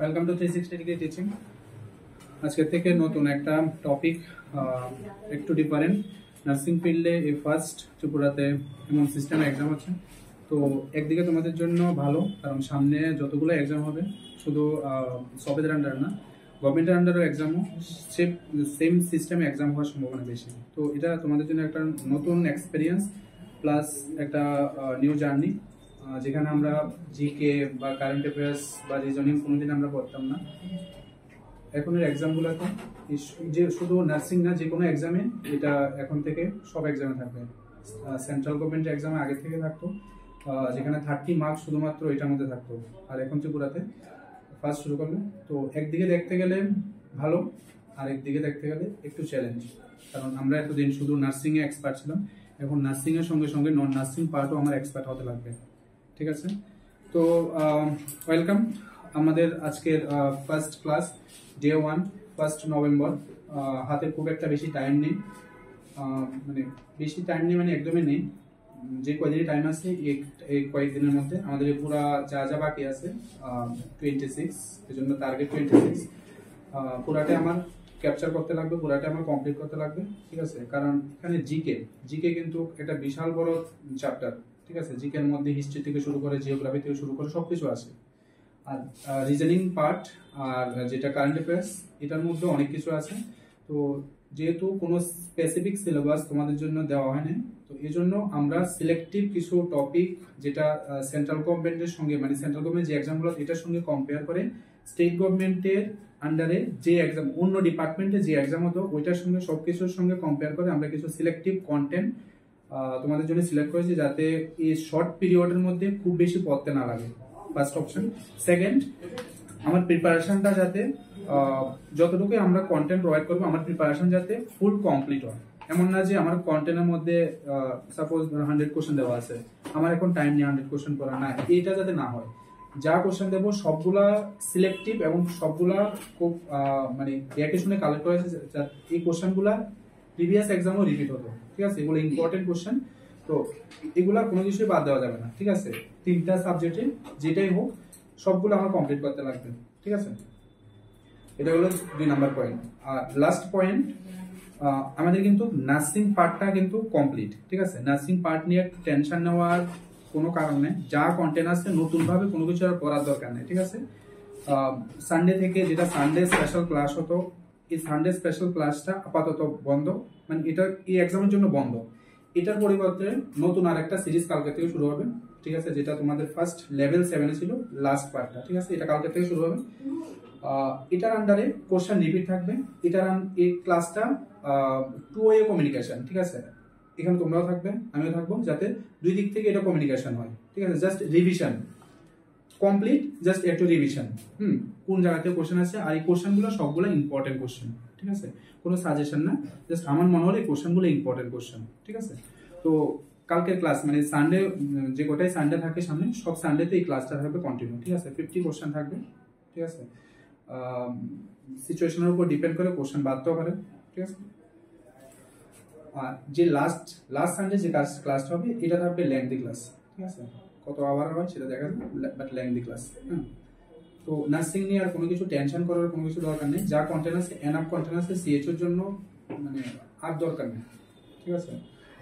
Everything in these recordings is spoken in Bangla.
Welcome to 360 degree teaching. আজকে থেকে নতুন একটা টপিক, একটু ডিফারেন্ট। নার্সিং ফিল্ডে এই ফার্স্ট ত্রিপুরাতে এমন সিস্টেম এক্সাম আছে। তো একদিকে তোমাদের জন্য ভালো, কারণ সামনে যতগুলো এক্সাম হবে শুধু সবেদের আন্ডার না, গভর্নমেন্টের আন্ডারও এক্সামও সেম সিস্টেমে এক্সাম হওয়ার সম্ভাবনা বেশি। তো এটা তোমাদের জন্য একটা নতুন এক্সপিরিয়েন্স প্লাস একটা নিউ জার্নি, যেখানে আমরা জিকে বা কারেন্ট অ্যাফেয়ার্স বা রিজনিং কোনোদিন আমরা পড়তাম না। এখনের এক্সামগুলোতে যে শুধু নার্সিং না, যে কোনো এক্সামে এটা এখন থেকে সব এক্সামে থাকবে। সেন্ট্রাল গভর্নমেন্টের এক্সামে আগে থেকে থাকতো, যেখানে 30 মার্কস শুধুমাত্র এটার মধ্যে থাকতো, আর এখন ত্রিপুরাতে ফার্স্ট শুরু করবে। তো একদিকে দেখতে গেলে ভালো, আর একদিকে দেখতে গেলে একটু চ্যালেঞ্জ, কারণ আমরা এতদিন শুধু নার্সিংয়ে এক্সপার্ট ছিলাম, এখন নার্সিংয়ের সঙ্গে সঙ্গে নন নার্সিং পার্টও আমার এক্সপার্ট হতে লাগবে। ঠিক আছে, তো ওয়েলকাম আমাদের আজকের ফার্স্ট ক্লাস, ডে 1, 1 নভেম্বর। হাতে খুব একটা বেশি টাইম নেই, মানে একদমই নেই। যে কয়েকদিনই টাইম আছে এই কয়েকদিনের মধ্যে আমাদের পুরা যা বাকি আছে 26, এই জন্য টার্গেট 26, পুরাটা আমার ক্যাপচার করতে লাগবে, পুরাটা আমার কমপ্লিট করতে লাগবে। ঠিক আছে, কারণ এখানে জিকে কিন্তু একটা বিশাল বড় চ্যাপ্টার। ঠিক আছে, জিকের মধ্যে হিস্ট্রি থেকে শুরু করে জিওগ্রাফি থেকে শুরু করে সবকিছু আছে, আর রিজনিং পার্ট আর যেটা কারেন্ট অ্যাফেয়ার্স এটার মধ্যে অনেক কিছু আছে। তো যেহেতু কোনো স্পেসিফিক সিলেবাস তোমাদের জন্য দেওয়া হয়নি, তো এই জন্য আমরা সিলেক্টিভ কিছু টপিক, যেটা সেন্ট্রাল গভর্নমেন্টের সঙ্গে, মানে সেন্ট্রাল গভর্নমেন্ট যে এক্সামগুলো এটার সঙ্গে কম্পেয়ার করে স্টেট গভর্নমেন্টের আন্ডারে যে এক্সাম, অন্য ডিপার্টমেন্টে যে এক্সাম হতো ওইটার সঙ্গে সবকিছুর সঙ্গে কম্পেয়ার করে আমরা কিছু সিলেক্টিভ কন্টেন্ট তোমাদের জন্য সিলেক্ট করেছি, যাতে এই শর্ট পিরিয়ডের মধ্যে খুব বেশি পড়তে না লাগে। First option. সেকেন্ড, আমার প্রিপারেশনটা যাতে যতটুকু আমরা কন্টেন্ট প্রোভাইড করবো, আমার প্রিপারেশন যাতে ফুল কমপ্লিট হয়। এমন না যে আমার কন্টেন্টের মধ্যে সাপোজ 100 কোশ্চেন দেওয়া আছে, আমার এখন টাইম নেই 100 কোশ্চেন পড়া, না, এইটা যাতে না হয়। যা কোশ্চেন দেবো সবগুলা সিলেক্টিভ এবং সবগুলা খুব মানে দেখে শুনে কালেক্ট করেছে, এই কোশ্চেনগুলা প্রিভিয়াস এক্সামও রিপিট হতো। ঠিক আছে, এগুলো ইম্পর্টেন্ট কোশ্চেন, তো এগুলা কোনো কিছুই বাদ দেওয়া যাবে না। ঠিক আছে, 3টা সাবজেক্টে যেটাই হোক সবগুলো আমার কমপ্লিট করতে লাগবে। ঠিক আছে, এটা হলো 2 নাম্বার পয়েন্ট। আর লাস্ট পয়েন্ট, আমাদের কিন্তু নার্সিং পার্টটা কিন্তু কমপ্লিট। ঠিক আছে, নার্সিং পার্ট নিয়ে টেনশন নেওয়ার কোনো কারণ নেই, যা কন্টেন্ট আছে নতুন ভাবে কোনো কিছু আর করার দরকার নেই। ঠিক আছে, সানডে থেকে যেটা সানডে স্পেশাল ক্লাস হতো, এই সানডে স্পেশাল ক্লাসটা আপাতত বন্ধ, মানে এটা এই এক্সামের জন্য বন্ধ। এটার পরিবর্তে নতুন আরেকটা সিরিজ কালকে থেকে শুরু হবে। ঠিক আছে, যেটা তোমাদের ফার্স্ট লেভেল 7 ছিল লাস্ট পার্টটা। ঠিক আছে, এটা কালকে থেকে শুরু হবে। এটার আন্ডারে কোশ্চেন রিপিট থাকবে। এই ক্লাসটা 2 ওয়ে কমিউনিকেশন। ঠিক আছে, এখানে তোমরাও থাকবে, আমিও থাকবো, যাতে দুই দিক থেকে এটা কমিউনিকেশন হয়। ঠিক আছে, জাস্ট রিভিশন কমপ্লিট, জাস্ট একটু রিভিশন, কোন জায়গাতে কোশ্চেন আছে, আর এই কোশ্চেনগুলো সবগুলো ইম্পর্টেন্ট কোশ্চেন। ঠিক আছে, কোনো সাজেশন না, জাস্ট আমার মনে হলো এই কোশ্চেনগুলো ইম্পর্টেন্ট কোশ্চেন। ঠিক আছে, তো কালকের ক্লাস মানে সানডে, যে গোটাই সানডে থাকে সামনে, সব সানডেতে এই ক্লাসটা থাকবে কন্টিনিউ। ঠিক আছে, 50 কোশ্চেন থাকবে। ঠিক আছে, সিচুয়েশনের উপর ডিপেন্ড করে কোশ্চেন বাড়তেও পারে। ঠিক আছে, আর যে লাস্ট সানডে যে ক্লাসটা হবে এটা থাকবে লেংথি ক্লাস। ঠিক আছে, কত আওয়ার হয় সেটা দেখা যাবে, বাট লেংথি ক্লাস। তো নার্সিং নিয়ে আর কোনো কিছু টেনশন করার কোনো কিছু দরকার নেই, যা কন্টেন্ট আছে এনাফ কন্টেন্ট আছে সিএইচওর জন্য, মানে আর দরকার নেই। ঠিক আছে,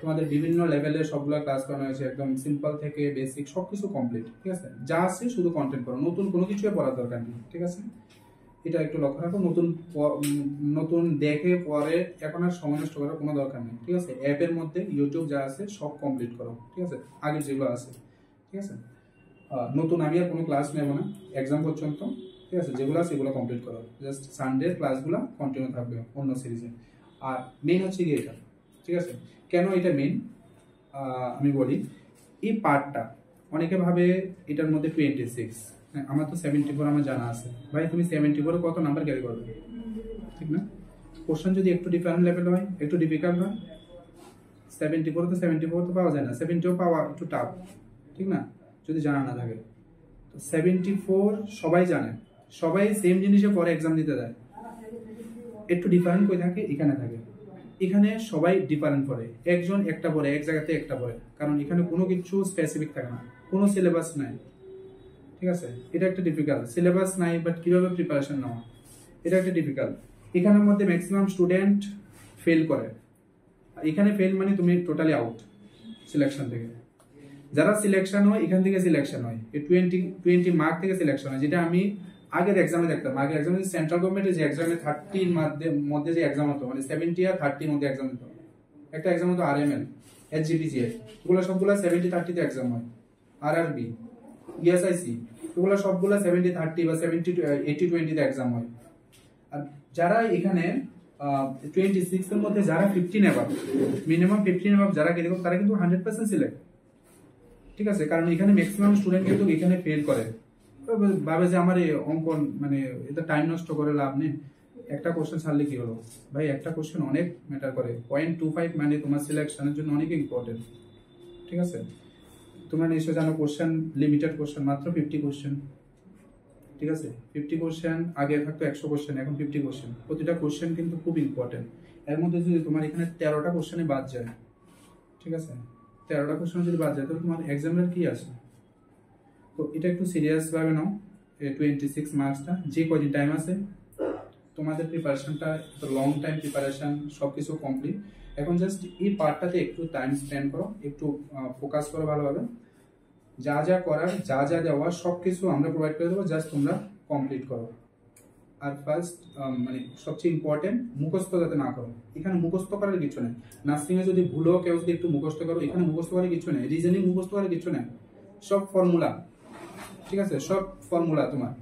তোমাদের বিভিন্ন লেভেলের সবগুলো ক্লাস করানো হয়েছে, একদম সিম্পল থেকে বেসিক সবকিছু কমপ্লিট। ঠিক আছে, যা আছে শুধু কন্টেন্ট করো, নতুন কোনো কিছুই পড়ার দরকার নেই। ঠিক আছে, এটা একটু লক্ষ্য রাখো, নতুন দেখে পরে এখন আর সময় নষ্ট করার কোনো দরকার নেই। ঠিক আছে, অ্যাপের মধ্যে ইউটিউব যা আছে সব কমপ্লিট করো। ঠিক আছে, আগের যেগুলো আছে। ঠিক আছে, নতুন আমি আর কোনো ক্লাস নেব না এক্সাম পর্যন্ত। ঠিক আছে, যেগুলো আছে সেগুলো কমপ্লিট করো, জাস্ট সানডে ক্লাসগুলো কন্টিনিউ থাকবে অন্য সিরিজে। আর মেইন হচ্ছে কি এটা। ঠিক আছে, কেন এটা মেইন আমি বলি, এই পার্টটা অনেকে ভাবে এটার মধ্যে 26, আমার তো 74 আমার জানা আছে। ভাই তুমি 74 কত নাম্বার ক্যারি করবে? ঠিক না, কোশ্চেন যদি একটু ডিফারেন্ট লেভেল হয়, একটু ডিফিকাল্ট হয়, 74 তো পাওয়া যায় না, 70ও পাওয়া একটু টাফ। ঠিক না, যদি জানা না থাকে। তো 74 সবাই জানে, সবাই সেম জিনিসে পরে এক্সাম দিতে দেয়, একটু ডিফারেন্ট কই থাকে, এখানে থাকে। এখানে সবাই ডিফারেন্ট পড়ে, একজন একটা পড়ে, এক জায়গাতে একটা পড়ে, কারণ এখানে কোনো কিছু স্পেসিফিক থাকে না, কোনো সিলেবাস নাই। ঠিক আছে, এটা একটা ডিফিকাল্ট, সিলেবাস নাই বাট কিভাবে প্রিপারেশন নেওয়া, এটা একটা ডিফিকাল্ট। এখানের মধ্যে ম্যাক্সিমাম স্টুডেন্ট ফেল করে, এখানে ফেল মানে তুমি টোটালি আউট সিলেকশন থেকে। যারা সিলেকশন হয় এখান থেকে সিলেকশন হয়, 20 মার্ক থেকে সিলেকশন হয়, যেটা আমি আগের এক্সামে দেখতাম। আগের এক্সামে সেন্ট্রাল গভর্নমেন্টের যে এক্সামে 30 মধ্যে যে এক্সাম হতো, মানে 70 আর 30 মধ্যে এক্সাম হতো। একটা এক্সাম হতো আরএমএল, এসজিপিজিএ, এগুলো সবগুলো 70-30 তে এক্সাম হয়। আরআরবি, ইএসআইসি, এগুলো সবগুলো 70-30 বা 70-80-20 তে এক্সাম হয়। আর যারা এখানে 26 এর মধ্যে যারা 15 অ্যাবাভ, মিনিমাম 15 অ্যাবাভ যারা এরকম, তারা কিন্তু 100% সিলেক্ট। ঠিক আছে, কারণ এখানে ম্যাক্সিমাম স্টুডেন্ট কিন্তু এখানে ফেল করে, ভাবে যে আমার এই অঙ্কন মানে এটা টাইম নষ্ট করে লাভ নেই, একটা কোশ্চেন ছাড়লে কি হলো। ভাই একটা কোশ্চেন অনেক ম্যাটার করে, 0.25 মানে তোমার সিলেকশনের জন্য অনেক ইম্পর্টেন্ট। ঠিক আছে, তোমরা নিশ্চয় জানো কোশ্চেন লিমিটেড, কোশ্চেন মাত্র 50 কোশ্চেন। ঠিক আছে, 50 কোশ্চেন, আগে থাকতো 100 কোশ্চেন, এখন 50 কোশ্চেন। প্রতিটা কোশ্চেন কিন্তু খুব ইম্পর্টেন্ট। এর মধ্যে যদি তোমার এখানে 13টা কোশ্চেনে বাদ যায়, ঠিক আছে, 13টা কোশ্চেন যদি বাদ যায় তাহলে তোমার এক্সামের কি আছে। তো এটা একটু সিরিয়াস ভাবে নাও, 26 মার্কসটা, যে কয়দিন টাইম আছে তোমাদের প্রিপারেশনটা, লং টাইম প্রিপারেশন সবকিছু কমপ্লিট। এখন জাস্ট এই পার্টটাতে একটু টাইম স্পেন্ড করো, একটু ফোকাস করো ভালোভাবে। যা যা করার, যা যা দেওয়ার সবকিছু আমরা প্রোভাইড করে দেবো, জাস্ট তোমরা কমপ্লিট করো। আর ফার্স্ট মানে সবচেয়ে ইম্পর্টেন্ট, মুখস্থ যাতে না করো। এখানে মুখস্থ করার কিছু নেই। নার্সিং এ যদি ভুলো কেউ যদি একটু মুখস্থ করো, এখানে মুখস্থ করার কিছু নেই, রিজনিং মুখস্থ করার কিছু নেই, সব ফর্মুলা। ঠিক আছে, সব ফর্মুলা তোমার।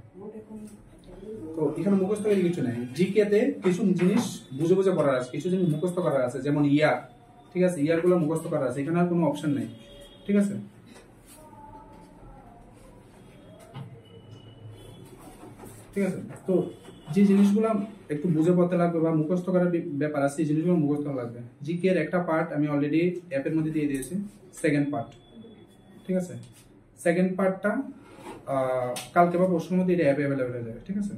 তো এখানে মুখস্থ করার কিছু নেই। জিকে তে কিছু জিনিস বুঝে বুঝে পড়ার আছে, কিছু জিনিস মুখস্থ করার আছে, যেমন ইয়ার। ঠিক আছে, ইয়ার গুলো মুখস্থ করার আছে, এখানে আর কোনো অপশন নেই। ঠিক আছে, ঠিক আছে। তো যে জিনিসগুলো একটু বুঝে পড়তে লাগবে বা মুখস্থ করার ব্যাপার আছে, এই জিনিসগুলো মুখস্থ করা লাগবে। জিকে এর একটা পার্ট আমি অলরেডি অ্যাপের মধ্যে দিয়ে দিয়েছি, সেকেন্ড পার্ট। ঠিক আছে, সেকেন্ড পার্টটা কালকে বা পরশুর মধ্যে এটা অ্যাপে অ্যাভেলেবেল হয়ে যাবে। ঠিক আছে,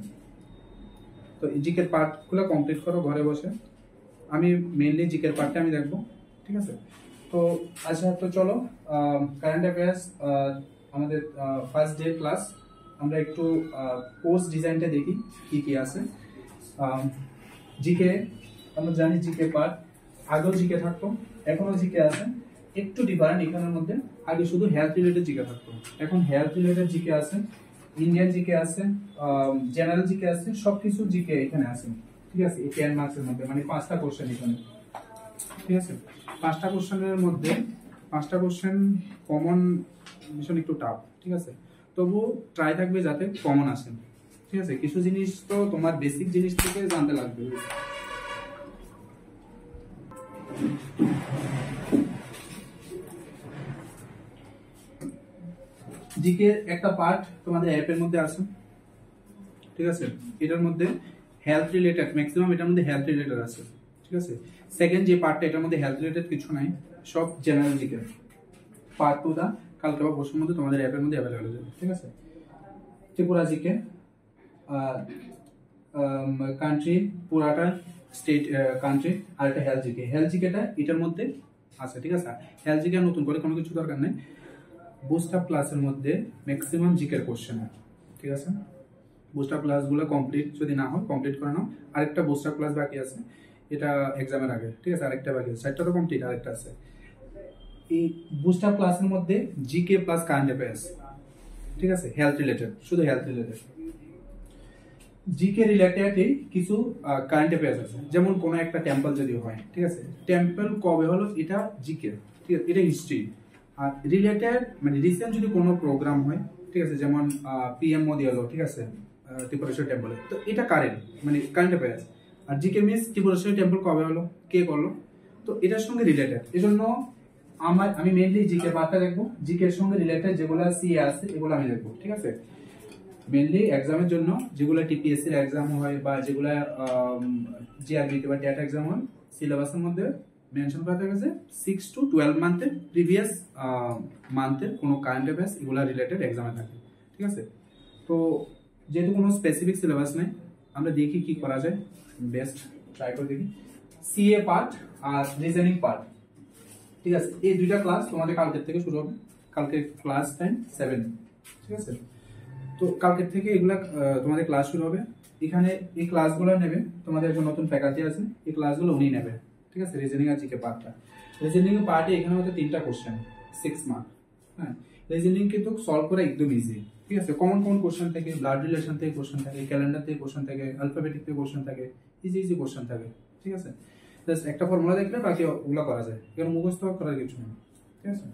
তো জিকের পার্টগুলো কমপ্লিট করো ঘরে বসে। আমি মেইনলি জিকের পার্টটা আমি দেখবো। ঠিক আছে, তো আচ্ছা, তো চলো কারেন্ট অ্যাফেয়ার্স আমাদের ফার্স্ট ডে ক্লাস, আমরা একটু কোর্স ডিজাইনটা দেখি কি কি আছে। জিকে আমরা জানি, জিকে পার্ট আগেও জিকে থাকতো, এখনো জিকে আছে, একটু ডিফারেন্ট এখানের মধ্যে। আগে শুধু হেলথ রিলেটেড জিকে থাকতো, এখন হেলথ রিলেটেড জিকে আছে, ইন্ডিয়ান জিকে আছে, জেনারেল জিকে আছে, সবকিছু জিকে এখানে আছে। ঠিক আছে, এই 10 মার্কসের মধ্যে, মানে 5টা কোশ্চেন এখানে। ঠিক আছে, 5টা কোশ্চেনের মধ্যে 5টা কোশ্চেন কমন, ভীষণ একটু টাফ। ঠিক আছে, তবু ট্রাই থাকবে যাতে কমন আসে। ঠিক আছে, কিছু জিনিস তো তোমার বেসিক জিনিস থেকে জানতে লাগবে। জিকে একটা পার্ট তোমাদের অ্যাপের মধ্যে আছে। ঠিক আছে, এটার মধ্যে হেলথ রিলেটেড, ম্যাক্সিমাম এটার মধ্যে হেলথ রিলেটেড আছে। ঠিক আছে, সেকেন্ড যে পার্টটা, এটার মধ্যে হেলথ রিলেটেড কিছু নাই, সব জেনারেল জিকে। পার্ট 2 কালকে বা পরশুর মধ্যে তোমাদের অ্যাপের মধ্যে অ্যাভেলেবল হয়ে যাবে। ঠিক আছে, ত্রিপুরা জিকে, কান্ট্রি পুরাটা স্টেট কান্ট্রি, আর একটা হেলথ জিকে। হেলথ জিকেটা এটার মধ্যে আছে। ঠিক আছে, হেলথ জিকে নতুন করে কোনো কিছু দরকার নেই। বুস্টার ক্লাসের মধ্যে ম্যাক্সিমাম জিকের কোশ্চেন হয়। ঠিক আছে, বুস্টার ক্লাসগুলো কমপ্লিট যদি না হয়, কমপ্লিট করে নাও। আরেকটা বুস্টার ক্লাস বাকি আছে, এটা এক্সামের আগে। ঠিক আছে, আরেকটা বাকি আছে, 4টা তো কমপ্লিট, আরেকটা আছে। এই বুস্টার ক্লাসের মধ্যে জিকে প্লাস কারেন্ট অ্যাফেয়ার্স। ঠিক আছে, হেলথ রিলেটেড, শুধু হেলথ রিলেটেড। জিকে রিলেটেড কিছু কারেন্ট অ্যাফেয়ার্স আছে, যেমন কোনো একটা টেম্পল যদি হয়। ঠিক আছে, টেম্পল কবে হলো, এটা জিকে। ঠিক আছে, এটা হিস্ট্রি। আর রিলেটেড মানে রিসেন্ট যদি কোনো প্রোগ্রাম হয়, ঠিক আছে, যেমন পিএম মোদি হলো, ঠিক আছে, ত্রিপুরেশ্বর টেম্পলে, তো এটা কারেন্ট মানে কারেন্ট অ্যাফেয়ার্স। আর জিকে মিনস ত্রিপুরেশ্বর টেম্পল কবে হলো, কে করলো, তো এটার সঙ্গে রিলেটেড। এজন্য আমি মেইনলি জিকে পার্টটা দেখবো, জিকে এর সঙ্গে রিলেটেড যেগুলো সিএ আছে এগুলো আমি দেখবো। ঠিক আছে, মেইনলি এক্সামের জন্য যেগুলো টিপিএসসি এর এক্সাম হয় বা যেগুলো জিআরবি বা ডেটা এক্সাম হয়, সিলেবাসের মধ্যে মেনশন করা থাকে যে 6 to 12 মান্থের প্রিভিয়াস মান্থের কোনো কারেন্ট অ্যাফেয়ার্স এগুলা রিলেটেড এক্সামে থাকে। ঠিক আছে, তো যেহেতু কোনো স্পেসিফিক সিলেবাস নেই, আমরা দেখি কি করা যায়, বেস্ট ট্রাই করে দেখি। সিএ পার্ট আর রিজনিং পার্ট। ঠিক আছে, এই দুইটা ক্লাস তোমাদের কালকের থেকে শুরু হবে, কালকে ক্লাস টাইম 7। ঠিক আছে, তো কালকের থেকে এগুলা তোমাদের ক্লাস শুরু হবে। এখানে এই ক্লাসগুলো নেবে তোমাদের একজন নতুন ফ্যাকাল্টি আছে, এই ক্লাসগুলো উনি নেবে, ঠিক আছে। রিজনিং আর জিকে পার্টটা, রিজনিং এর পার্টে এখানে হচ্ছে 3টা কোশ্চেন 6 মার্ক। হ্যাঁ, রিজনিং কিন্তু সলভ করা একদম ইজি, ঠিক আছে। কমন কমন কোশ্চেন থাকে, ব্লাড রিলেশন থেকে কোশ্চেন থাকে, ক্যালেন্ডার থেকে কোশ্চেন থাকে, অ্যালফাবেটিক থেকে কোশ্চেন থাকে, ইজি ইজি কোশ্চেন থাকে, ঠিক আছে। জাস্ট একটা ফর্মুলা দেখলে বাকি ওগুলো করা যায়, এখানে মুখস্থ করার কিছু নেই, ঠিক আছে।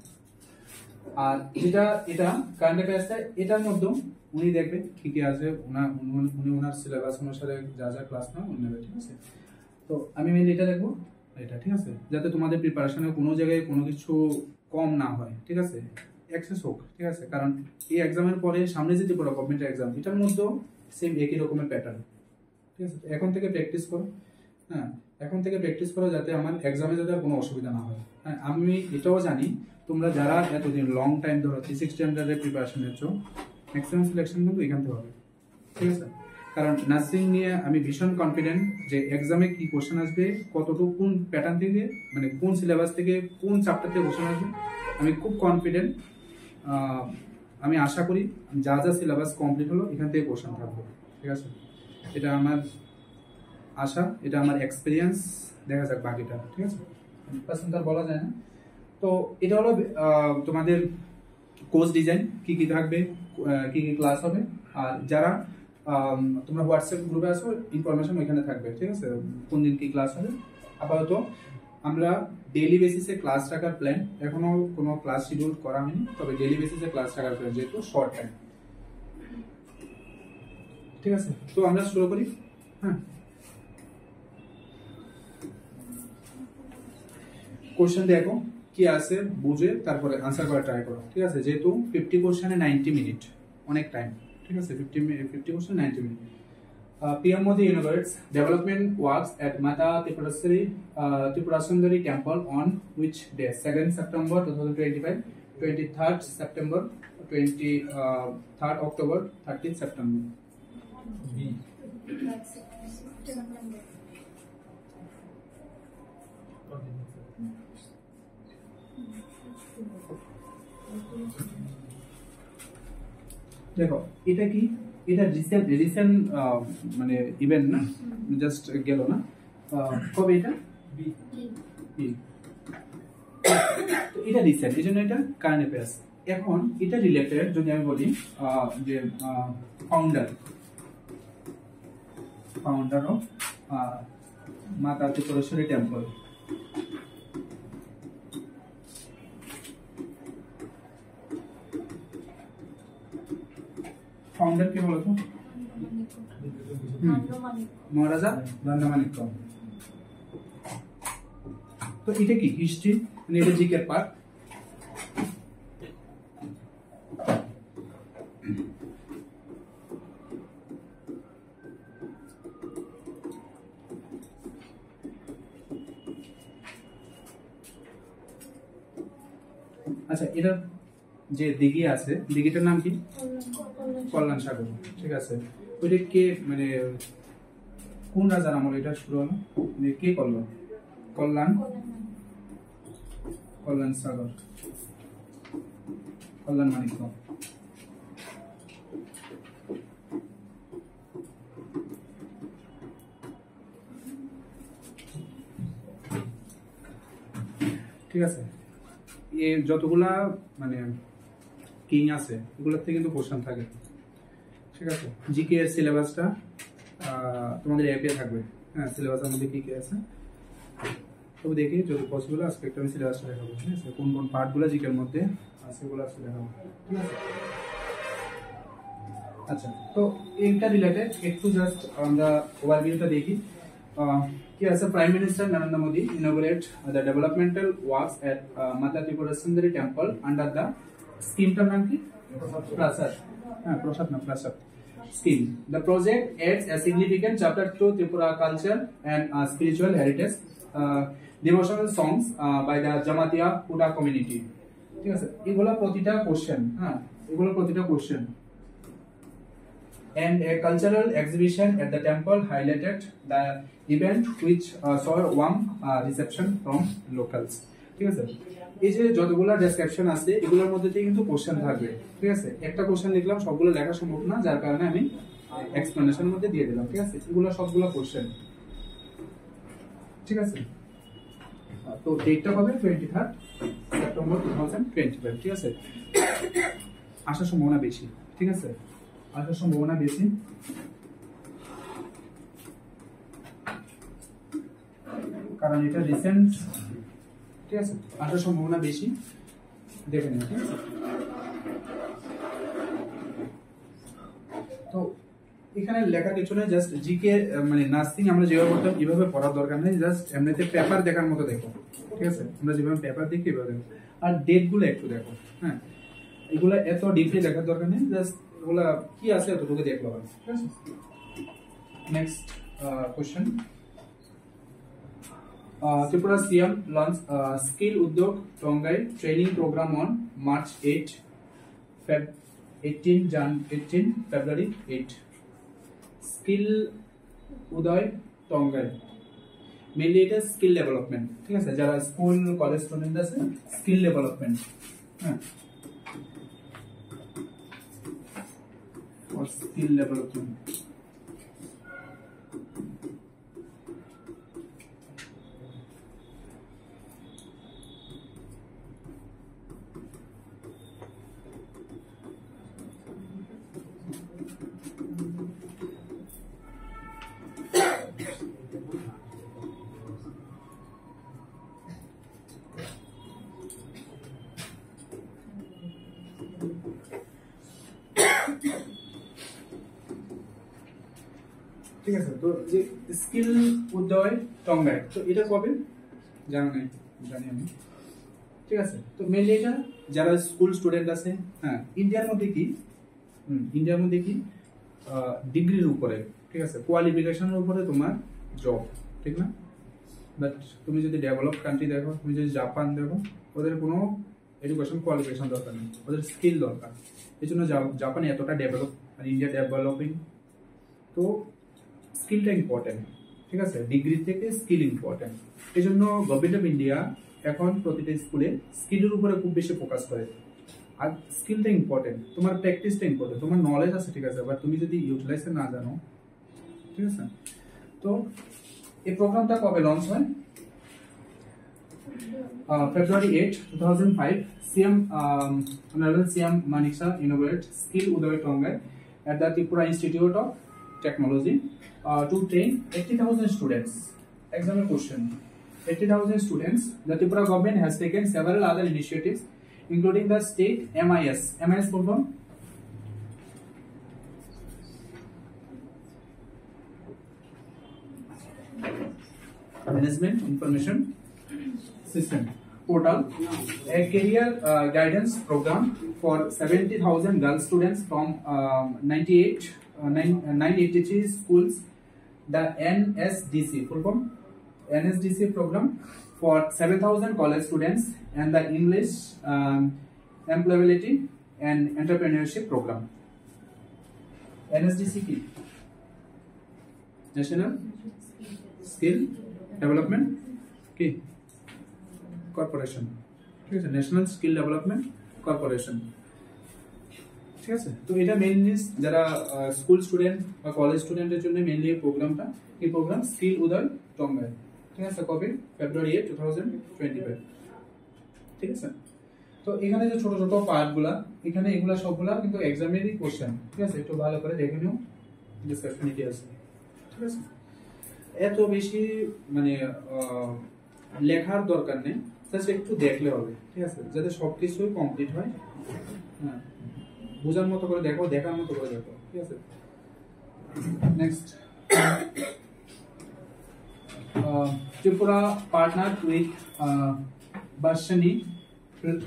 আর যেটা এটা কারেন্ট অ্যাফেয়ার্সটা, এটার মধ্যে উনি দেখবে কি কি আছে, উনি ওনার সিলেবাস অনুসারে যা যা ক্লাস না উনি নেবে, ঠিক আছে। তো আমি মেনলি এটা দেখবো, এটা, ঠিক আছে, যাতে তোমাদের প্রিপারেশনে কোনো জায়গায় কোনো কিছু কম না হয়, ঠিক আছে, অ্যাক্সেস হোক, ঠিক আছে। কারণ এই এক্সামের পরে সামনে যে ত্রিপুরা গভর্নমেন্টের এক্সাম, এটার মধ্যেও সেম একই রকমের প্যাটার্ন, ঠিক আছে। এখন থেকে প্র্যাকটিস করো, হ্যাঁ, এখন থেকে প্র্যাকটিস করো যাতে আমার এক্সামে যাতে আর কোনো অসুবিধা না হয়। হ্যাঁ, আমি এটাও জানি তোমরা যারা এতদিন লং টাইম ধরো 360 স্ট্যান্ডার্ডের প্রিপারেশন নিচ্ছ, ম্যাক্সিমাম সিলেকশন কিন্তু এখান থেকে হবে, ঠিক আছে। কারণ নার্সিং নিয়ে আমি ভীষণ কনফিডেন্ট যে এক্সামে কি কোশ্চেন আসবে, কতটুকু কোন প্যাটার্ন থেকে, মানে কোন সিলেবাস থেকে কোন চ্যাপ্টার থেকে কোশ্চেন আসবে, আমি খুব কনফিডেন্ট। আমি আশা করি যা যা সিলেবাস কমপ্লিট হলো এখান থেকে কোশ্চেন থাকবে, ঠিক আছে। এটা আমার আশা, এটা আমার এক্সপিরিয়েন্স, দেখা যাক বাকিটা, ঠিক আছে, পার্সেন্ট আর বলা যায় না। তো এটা হলো তোমাদের কোর্স ডিজাইন, কি কি থাকবে, কি কি ক্লাস হবে। আর যারা তোমরা হোয়াটসঅ্যাপ গ্রুপে আসো, ইনফরমেশন ওইখানে থাকবে, ঠিক আছে, কোন দিন কি ক্লাস হবে। আপাতত আমরা ডেইলি বেসিসে ক্লাস রাখার প্ল্যান, এখনো কোনো ক্লাস শিডিউল করা হয়নি, তবে ডেইলি বেসিসে ক্লাস রাখার প্ল্যান, যেহেতু শর্ট টাইম, ঠিক আছে। তো আমরা শুরু করি। হ্যাঁ, কোশ্চেন দেখো কি আছে, বুঝে তারপরে আনসার করা ট্রাই করো, ঠিক আছে। যেহেতু 50 কোশ্চেনে 90 মিনিট, অনেক টাইম, ঠিক আছে। 50 question 90 minute. PM Modi inaugurates development works at Mata Tripurasundari Temple on which day? 2nd September 2025, 23rd September, 23rd October, 30th September. দেখো এটা কি, এটা রিসেন্ট মানে ইভেন্ট না, জাস্ট গেল না, কবে এটা এটা রিসেন্ট, এই জন্য এটা কারেন্ট অ্যাফেয়ার্স। এখন এটা রিলেটেড যদি আমি বলি যে ফাউন্ডার অফ মাতা ত্রিপুরেশ্বরী টেম্পল, ফাউন্ডার কে বলতো? মহারাজা নন্দমাণিক্য। তো এটা কি হিস্ট্রি, মানে এটা জিকের পার্ট। আচ্ছা, এটা যে দিঘি আছে, দিঘিটার নাম কি? কল্যাণ সাগর, ঠিক আছে। ওইটা কে, মানে কোন রাজার আমল এটা শুরু হলো, মানে কে করলো? কল্যাণ সাগর, কল্যাণ মাণিক্য। ঠিক আছে, এর যতগুলা মানে কিং আছে এগুলোর থেকে কিন্তু কোশ্চেন থাকে, ঠিক আছে। জিকে এর সিলেবাসটা তোমাদের অ্যাপে থাকবে। হ্যাঁ, সিলেবাসের মধ্যে কি কি আছে তবে দেখি যদি পসিবল আজকে একটা আমি সিলেবাসটা দেখাবো, ঠিক আছে। কোন কোন পার্টগুলো জিকের মধ্যে আছে সেগুলো আসলে দেখাবো, ঠিক আছে। আচ্ছা, তো এইটা রিলেটেড একটু জাস্ট আমরা ওভারভিউটা দেখি। কি আছে, prime minister Narendra Modi inaugurate the developmental works at Mata Tripura সুন্দরী টেম্পল আন্ডার দ্য স্কিমটার নাম কি? প্রাসাদ। হ্যাঁ, প্রসাদ না, প্রাসাদ scheme. The project adds a significant chapter to Tripura culture and spiritual heritage. Devotional songs by the Jamatia Huda community. ঠিক আছে, এগুলা প্রতিটা কোশ্চেন। হ্যাঁ, এগুলো প্রতিটা question. And a cultural exhibition at the temple highlighted the event which saw warm reception from locals. ঠিক আছে। এই যে যতগুলো ডেসক্রিপশন আছে এগুলোর মধ্যে থেকে কিন্তু কোশ্চেন থাকবে, ঠিক আছে। একটা কোশ্চেন লিখলাম, সবগুলো লেখা সম্ভব না, যার কারণে আমি এক্সপ্লেনেশনের মধ্যে দিয়ে দিলাম, ঠিক আছে। এগুলো সবগুলো কোশ্চেন, ঠিক আছে। তো ডেটটা হবে 23 সেপ্টেম্বর 2025, ঠিক আছে। আসার সম্ভাবনা বেশি, ঠিক আছে, আসার সম্ভাবনা বেশি। কারণ এটা রিসেন্ট, ঠিক আছে, আসার সম্ভাবনা বেশি, দেখে নিন, ঠিক আছে। তো এখানে লেখা কিছু নেই, জাস্ট জিকে মানে নার্সিং আমরা যেভাবে করতাম এভাবে পড়ার দরকার নেই, জাস্ট এমনিতে পেপার দেখার মতো দেখো, ঠিক আছে। আমরা যেভাবে পেপার দেখি এভাবে দেখো, আর ডেট গুলো একটু দেখো, হ্যাঁ। এগুলা এত ডিপলি দেখার দরকার নেই, জাস্ট এগুলা কি আছে এতটুকু দেখলো, ঠিক আছে। Next question, Tripura CM launched Skill Udyog Tongai training program on March 8, 18 February 8. Skill Udoy Tongai mainly এটা স্কিল ডেভেলপমেন্ট, ঠিক আছে। যারা স্কুল কলেজ স্টুডেন্ট আছে, স্কিল ডেভেলপমেন্ট, হ্যাঁ, ফর স্কিল ডেভেলপমেন্ট। ঠিক আছে। তো যে স্কিল উদয় টঙ্গাই, তো এটা কবে জানা নাই, জানি আমি, ঠিক আছে। তো মেনলি এটা যারা স্কুল স্টুডেন্ট আছে, হ্যাঁ, ইন্ডিয়ার মধ্যে কি ডিগ্রির উপরে, ঠিক আছে, কোয়ালিফিকেশনের উপরে তোমার জব, ঠিক না। বাট তুমি যদি ডেভেলপ কান্ট্রি দেখো, তুমি যদি জাপান দেখো, ওদের কোনো এডুকেশন কোয়ালিফিকেশন দরকার নেই, ওদের স্কিল দরকার। এই জন্য জাপানে এতটা ডেভেলপ, মানে ইন্ডিয়া ডেভেলপিং, তো স্কিলটা ইম্পর্টেন্ট, ঠিক আছে। ডিগ্রি থেকে স্কিল ইম্পর্টেন্ট। এই জন্য গভর্নমেন্ট অফ ইন্ডিয়া এখন প্রতিটা স্কুলে স্কিলের উপরে খুব বেশি ফোকাস করে। আর স্কিলটা ইম্পর্টেন্ট, তোমার প্র্যাকটিসটা ইম্পর্টেন্ট, তোমার নলেজ আছে, ঠিক আছে, বাট তুমি যদি ইউটিলাইজ না জানো, ঠিক আছে। তো এই প্রোগ্রামটা কবে লঞ্চ হয়? February 8, 2005, Honorable CM Maniksa inaugurated Skill Udoy Tongai at the Tripura Institute of Technology to train 80,000 students. Example question: 80,000 students. The Tripura government has taken several other initiatives, including the state MIS. MIS program. Management Information System portal, a career guidance program for 70,000 girl students from 983 schools, the NSDC full form, NSDC program for 7,000 college students, and the English employability and entrepreneurship program. NSDC ki National Skill Development ki corporation, ঠিক আছে, ন্যাশনাল স্কিল ডেভেলপমেন্ট কর্পোরেশন, ঠিক আছে। তো এটা মেইনলি যারা স্কুল স্টুডেন্ট বা কলেজ স্টুডেন্টের জন্য মেইনলি এই প্রোগ্রামটা, এই প্রোগ্রাম স্কিল উদয় টঙ্গাই, ঠিক আছে। কবে? February 8, 2025, ঠিক আছে। তো এখানে যে ছোট ছোট পার্টগুলা, এখানে এগুলা সবগুলা কিন্তু এক্সামেরই কোশ্চেন, ঠিক আছে। একটু ভালো করে দেখে নিও, ডিসকাশন কি আছে, ঠিক আছে। এত বেশি মানে লেখার দরকার নেই, জাস্ট একটু দেখলে হবে, ঠিক আছে, যাতে সবকিছুই কমপ্লিট হয়। হ্যাঁ, বোঝার মতো করে দেখো, দেখার মতো করে দেখো, ঠিক আছে। Next, Tripura partnered with Bashani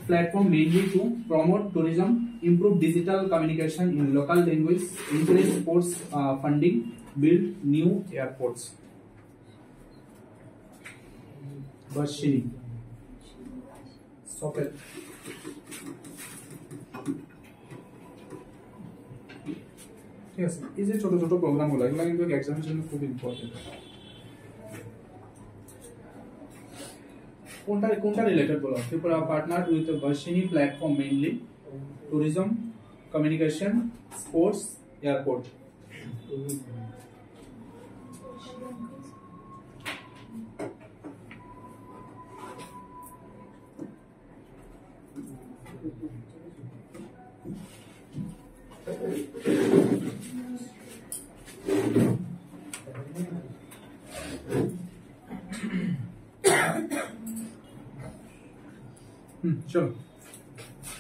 platform mainly to promote tourism, improve digital communication in local language, increase sports funding, build new airports. Bashani Stop it. ঠিক আছে। এই যে ছোট ছোট প্রোগ্রামগুলো, এগুলো কিন্তু এক্সামের জন্য খুব ইম্পর্টেন্ট। কোনটা রিলেটেড বলো? ত্রিপুরা পার্টনার উইথ ভার্সিনি platform mainly tourism, communication, sports, airport. চলো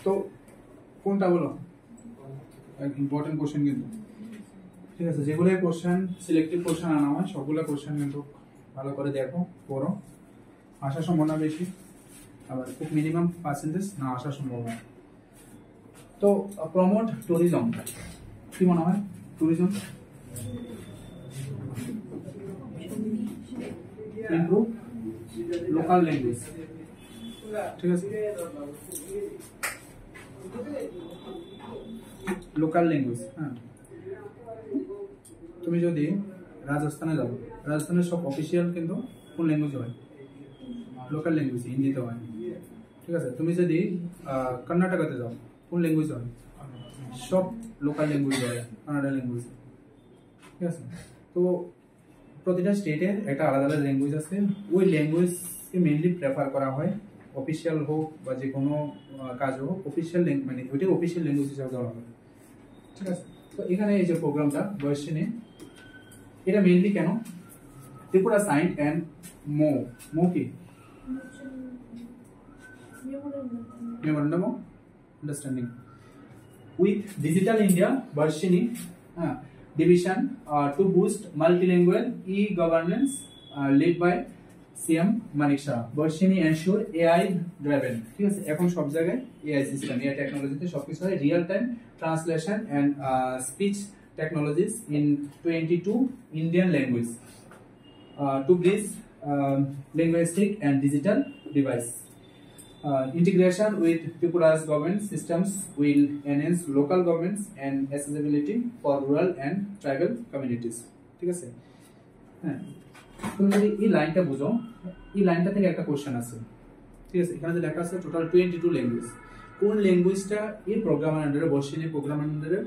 তো কোনটা বলো? এক ইম্পর্টেন্ট কোশ্চেন কিন্তু, ঠিক আছে? যেগুলো কোশ্চেন সিলেক্টিভ কোশ্চেন আনা হয় সবগুলো কোশ্চেন কিন্তু ভালো করে দেখো, পড়ো। আসার সম্ভাবনা বেশি, আবার খুব মিনিমাম পার্সেন্টেজ না আসার সম্ভাবনা। তো প্রমোট ট্যুরিজম, কি মনে হয়? ট্যুরিজম ইমপ্রুভ লোকাল ল্যাঙ্গুয়েজ, ঠিক আছে? লোকাল ল্যাঙ্গুয়েজ, হ্যাঁ। তুমি যদি রাজস্থানে যাও, রাজস্থানের সব অফিসিয়াল কিন্তু কোন ল্যাঙ্গুয়েজ হয়? লোকাল ল্যাঙ্গুয়েজ, হিন্দিতে হয়, ঠিক আছে? তুমি যদি কর্ণাটকাতে যাও, কোন ল্যাঙ্গুয়েজ হয়? সব লোকাল ল্যাঙ্গুয়েজ হয়, কানাডা ল্যাঙ্গুয়েজ, ঠিক আছে? তো প্রতিটা স্টেটের একটা আলাদা আলাদা ল্যাঙ্গুয়েজ আছে, ওই ল্যাঙ্গুয়েজকে মেইনলি প্রেফার করা হয়। অফিসিয়াল হোক বা যে কোনো কাজ হোক, অফিসিয়াল মানে ওইটাই অফিসিয়াল ল্যাঙ্গুয়েজ হিসাবে ধরা হয়, ঠিক আছে? তো এখানে এই যে প্রোগ্রামটা ভার্সিনি, এটা মেইনলি কেন? ত্রিপুরা সাইন অ্যান্ড মো কি? Memorandum of understanding with digital India ভার্সিনি division to boost multilingual e-governance led by CM Manik Shah. ভার্সিনি ensure AI driven, ঠিক আছে? এখন সব জায়গায় AI সিস্টেম, AI টেকনোলজিতে সবকিছু হয়। Real time translation and speech technologies in 22 Indian language to bridge linguistic and digital device. Integration with Tripura's government systems will enhance local governments and accessibility for rural and tribal communities, ঠিক আছে? হ্যাঁ, তুমি যদি এই লাইনটা বুঝো, এই লাইনটা থেকে একটা কোশ্চেন আছে, ঠিক আছে? এখানে যে লেখা আছে টোটাল 22 ল্যাঙ্গুয়েজ, কোন ল্যাঙ্গুয়েজটা এই প্রোগ্রামের আন্ডারে, ভার্সিনি প্রোগ্রামের আন্ডারে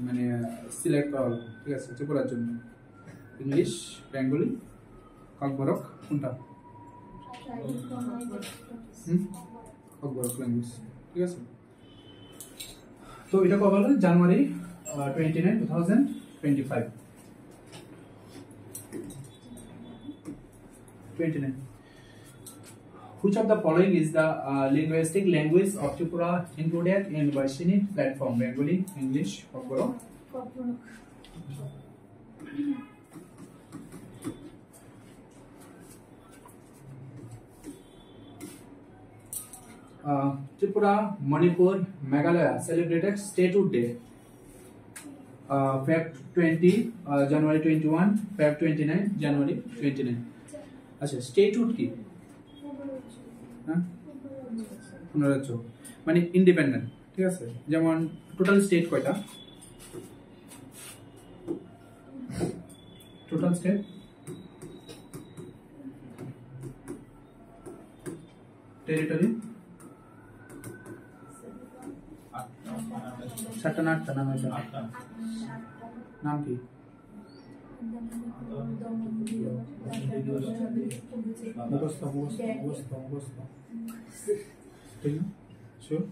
মানে সিলেক্ট করা হলো, ঠিক আছে? ত্রিপুরার জন্য ইংলিশ, বেঙ্গলি, ককবরক, কোনটা? ল্যাঙ্গুয়েজ, ঠিক আছে? তো এটা কবে হলো? জানুয়ারি 29, 2025, 29. Which of the following is the linguistic language of Tripura included in Varsini platform? Bengali, English, Kokborok? Tripura, Manipur, Meghalaya celebrated Statehood Day. Feb 20, January 21, Feb 29, January 29. আচ্ছা, স্টেটহুড কি? হ্যাঁ, পুনরাজ্য মানে ইন্ডিপেন্ডেন্ট, ঠিক আছে? যেমন টোটাল স্টেট কয়টা? টোটাল স্টেট টেরিটরি 7টা না 8টা? নাম আছে, নাম কি? মুখস্থ, ঠিক না? শিওর?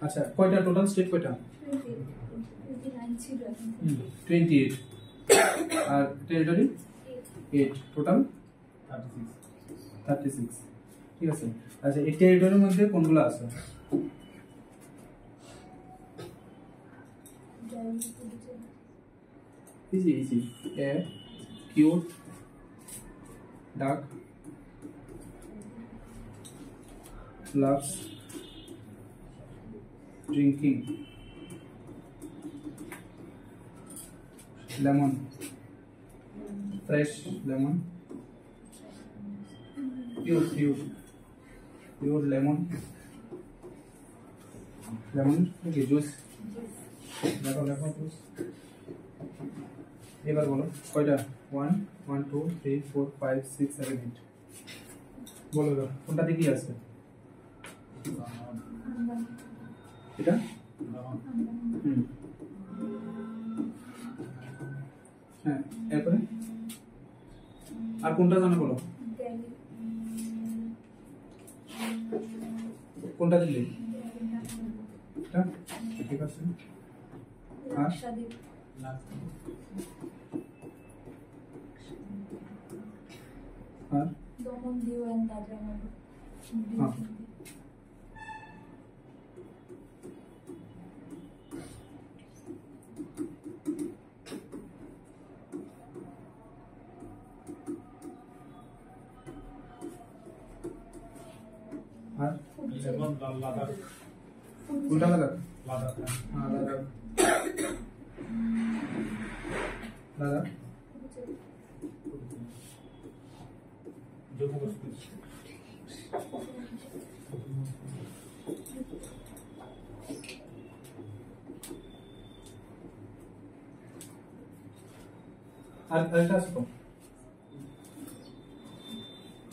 আচ্ছা, কয়টা টোটাল স্টেট কয়টা? 28। আর টেরিটরি 8, টোটাল 36, ঠিক আছে? আচ্ছা, এই টেরিটরির মধ্যে কোনগুলো আছে? ইজি এ কিউট, ডাক, loves drinking, lemon, fresh lemon, pure lemon, okay, juice, lemon juice, এবার বলো কয়টা 1 1 2 3 4 5 6 7 8 বলো এবার কোনটাতে কি আছে এটা হুম হ্যাঁ এরপরে আর কোনটা জানো বলো কোনটা দিলে এটা ঠিক আছে আর আর দমন দিও এন্ড দাদরা মানে হ্যাঁ আর যেমন লাদাখ কোনটা লাদাখ লাদাখ হ্যাঁ লাদাখ লাদাখ জম্মু কাশ্মীর আর আরেকটা আছে তো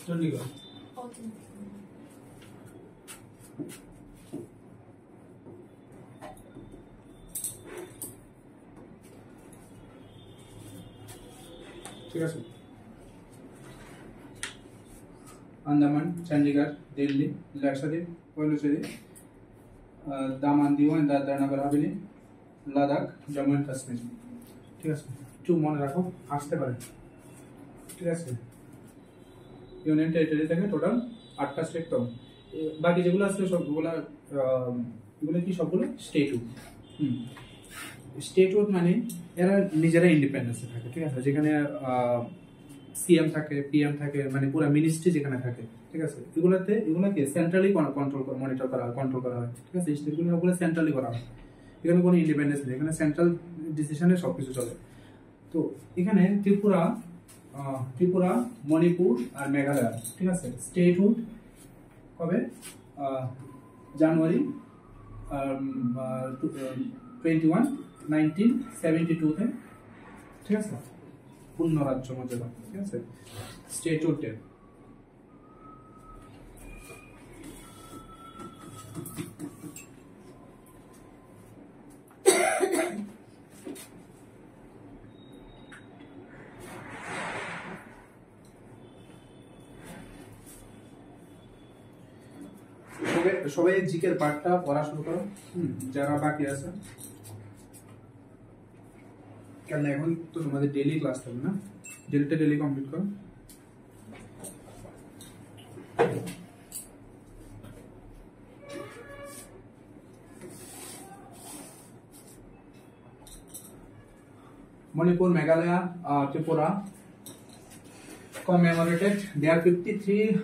চণ্ডীগড় ঠিক আছে আন্দামান চণ্ডীগড় দিল্লি লাক্ষাদ্বীপ পন্ডিচেরি দামান দিওয়ান দাদরা নগর হাভেলি লাদাখ জম্মু এন্ড কাশ্মীর ঠিক আছে একটু মনে রাখো আসতে পারে ঠিক আছে ইউনিয়ন টেরিটরি থেকে টোটাল 8টা স্টেট তো বাকি যেগুলো আছে সবগুলো এগুলো কি সবগুলো স্টেটহুড স্টেটহুড মানে এরা নিজেরা ইন্ডিপেন্ডেন্সে থাকে ঠিক আছে যেখানে সিএম থাকে পিএম থাকে মানে পুরো মিনিস্ট্রি যেখানে থাকে ঠিক আছে এগুলোকে সেন্ট্রালি কন্ট্রোল করা মনিটর করা হয় কন্ট্রোল করা হয় ঠিক আছে স্টেটগুলো সবগুলো সেন্ট্রালি করা হয় এখানে কোনো ইন্ডিপেন্ডেন্স নেই এখানে সেন্ট্রাল ডিসিশনে সবকিছু চলে তো এখানে ত্রিপুরা মণিপুর আর মেঘালয় ঠিক আছে স্টেটহুড কবে জানুয়ারি 1972 তে ঠিক আছে পূর্ণ রাজ্য মর্যাদা ঠিক আছে স্টেটহুড ডে সবাই জিকের পার্টটা পড়া শুরু করো যারা বাকি আছে কেন এখন তো তোমাদের ডেইলি ক্লাস থাকবে না ডেলি কমপ্লিট করো Manipur, Meghalaya, Tripura commemorated their 53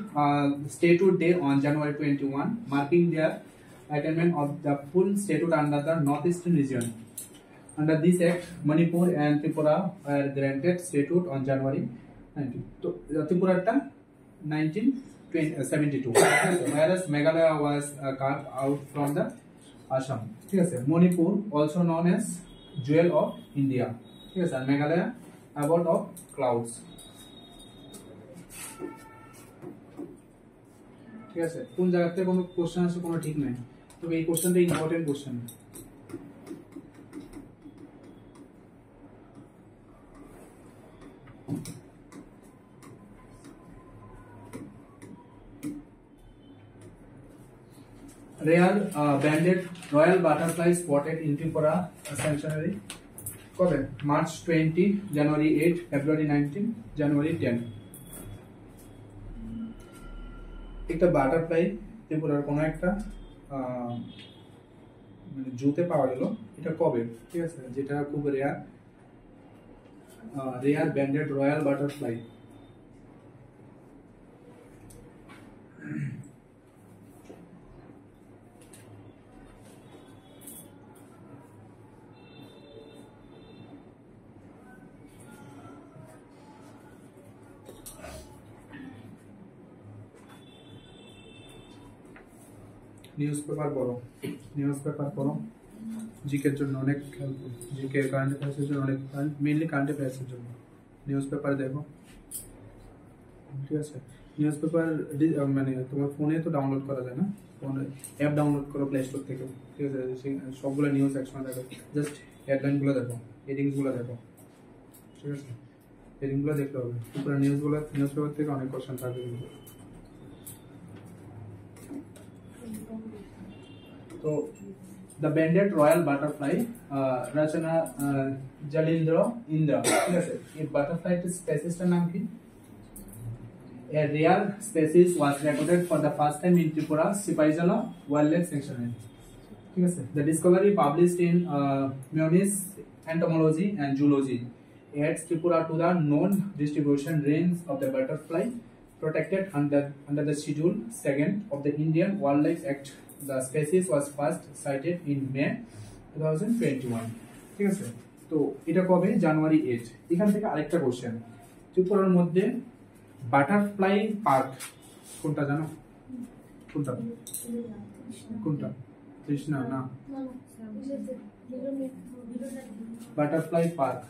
statehood day on January 21, marking their attainment of the full statehood under the northeastern region. Under this act, Manipur and Tripura were granted statehood on January 19. So, Tripura 1972, whereas Meghalaya was carved out from the Assam. Yes, Manipur, also known as Jewel of India. Yes, and Meghalaya, abode of clouds. ঠিক আছে কোন জায়গাতে কোনো কোশ্চেন আছে কোনো ঠিক নাই তবে এই কোশ্চেনটা important question rare banded royal butterfly spotted in Tripura sanctuary কবে মার্চ 20 জানুয়ারি 8 ফেব্রুয়ারি 19 জানুয়ারি 10 একটা বাটারফ্লাই ত্রিপুরার কোনো একটা মানে জুতে পাওয়া গেল এটা কবে ঠিক আছে যেটা খুব rare branded royal butterfly news paper পড়ো জিকের জন্য অনেক হেল্পফুল, জিকে কারেন্ট অ্যাফেয়ার্সের জন্য অনেক, মেইনলি কারেন্ট অ্যাফেয়ার্সের জন্য। নিউজ পেপার দেখো, ঠিক আছে? নিউজ পেপার মানে তোমার ফোনে তো ডাউনলোড করা যায় না, ফোনে অ্যাপ ডাউনলোড করো প্লে স্টোর থেকে, ঠিক আছে? সবগুলো নিউজ একসঙ্গে দেখো, জাস্ট হেডলাইনগুলো দেখো, হেডিংসগুলো দেখো, ঠিক আছে? হেডিংগুলো দেখতে হবে, পুরো নিউজ পেপার থেকে অনেক কোশ্চেন থাকবে কিন্তু। তো দ্য ব্যান্ডেড রয়্যাল বাটারফ্লাই, রচনা জালিন্দ্র ইন্দ্রা, ঠিক আছে? এই বাটারফ্লাইটির স্পেসিসটার নাম কি? A rare species was recorded for the first time in Tripura, Sipaijala Wildlife Sanctuary. ठीक है? The discovery published in Munis Entomology and Zoology adds Tripura to the known distribution range of the butterfly protected under the Schedule 2nd of the Indian Wildlife Act. The species was first sighted in May 2021. ঠিক আছে? তো এটা কবে? জানুয়ারি 8। এখান থেকে আরেকটা কোশ্চেন, ত্রিপুরার মধ্যে বাটারফ্লাই পার্ক কোনটা জানো? কোনটা কোনটা? কৃষ্ণা না, বাটারফ্লাই পার্ক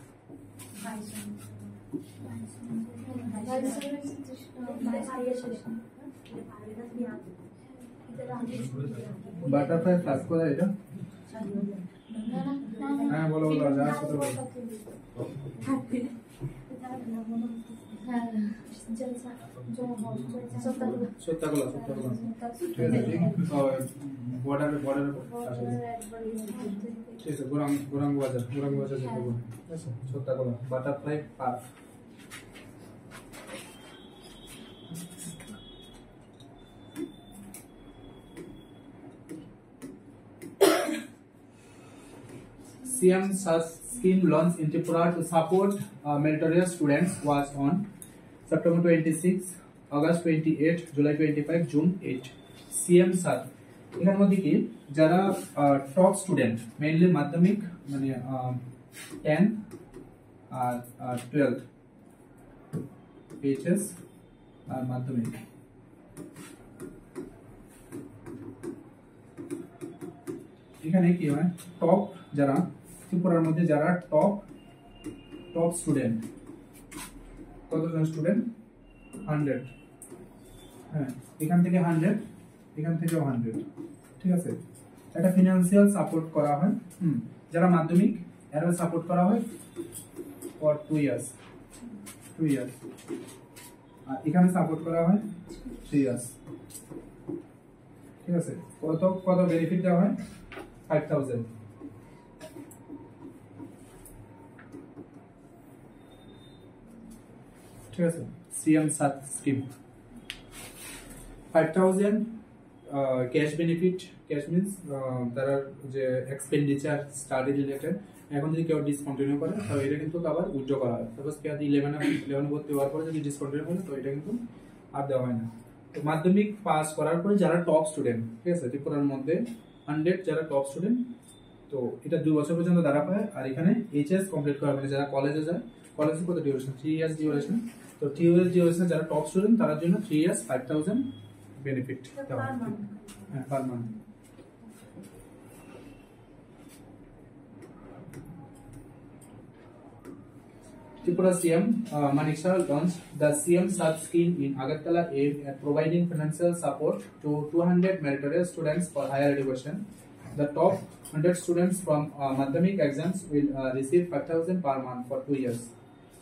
বাটারফ্লাই পার্ক কোথায় এটা? হ্যাঁ বলো বলো, যা আছে তো বলো। সত্যাগোলা, ঠিক আছে? বর্ডার ঠিক আছে, গোরাঙ্গ বাজার যেতে বলো, ঠিক আছে? Satyagola butterfly park. CM scheme launched in Tripura to support meritorious students was on September 26, August 28, July 25, June 8. CM SAR এখানের মধ্যে কি যারা টপ স্টুডেন্ট, মেইনলি মাধ্যমিক মানে 10 আর 12 এইচএস আর মাধ্যমিক, এখানে কি হয় টপ যারা ত্রিপুরার মধ্যে যারা টপ স্টুডেন্ট, কতজন স্টুডেন্ট? 100, হ্যাঁ এখান থেকে 100, এখান থেকেও 100, ঠিক আছে? এটা ফিনান্সিয়াল সাপোর্ট করা হয়। যারা মাধ্যমিক এরা সাপোর্ট করা হয় ফর 2 ইয়ার্স, আর এখানে সাপোর্ট করা হয় 3 ইয়ার্স, ঠিক আছে? কত বেনিফিট দেওয়া হয়? 5000, ঠিক আছে? CM SAT scheme 5000 cash benefit, cash means তারা যে এক্সপেন্ডিচার স্টাডি রিলেটেড, এখন যদি কেউ ডিসকন্টিনিউ করে তো এটা কিন্তু আবার উইথড্র করা হয়। সাপোজ কেউ 11 ভর্তি হওয়ার পরে যদি ডিসকন্টিনিউ করে তো এটা কিন্তু আর দেওয়া হয় না। তো মাধ্যমিক পাস করার পরে যারা টপ স্টুডেন্ট, ঠিক আছে, ত্রিপুরার মধ্যে 100 যারা টপ স্টুডেন্ট, তো এটা 2 বছর পর্যন্ত তারা পায়। আর এখানে এইচএস কমপ্লিট করা মানে যারা কলেজে যায়, কলেজে কত ডিউরেশন? 3 years duration. তো 3 ইয়ার্স ডিউরেশন যারা টপ স্টুডেন্ট তার জন্য 3 ইয়ার্স 5000 বেনিফিট দেওয়া হয়, হ্যাঁ per month. Tripura CM Manikshar launched the CM SAT scheme in Agartala aimed at providing financial support to 200 meritorious students for higher education. The top 100 students from Madhyamik exams will receive 5,000 per month for 2 years,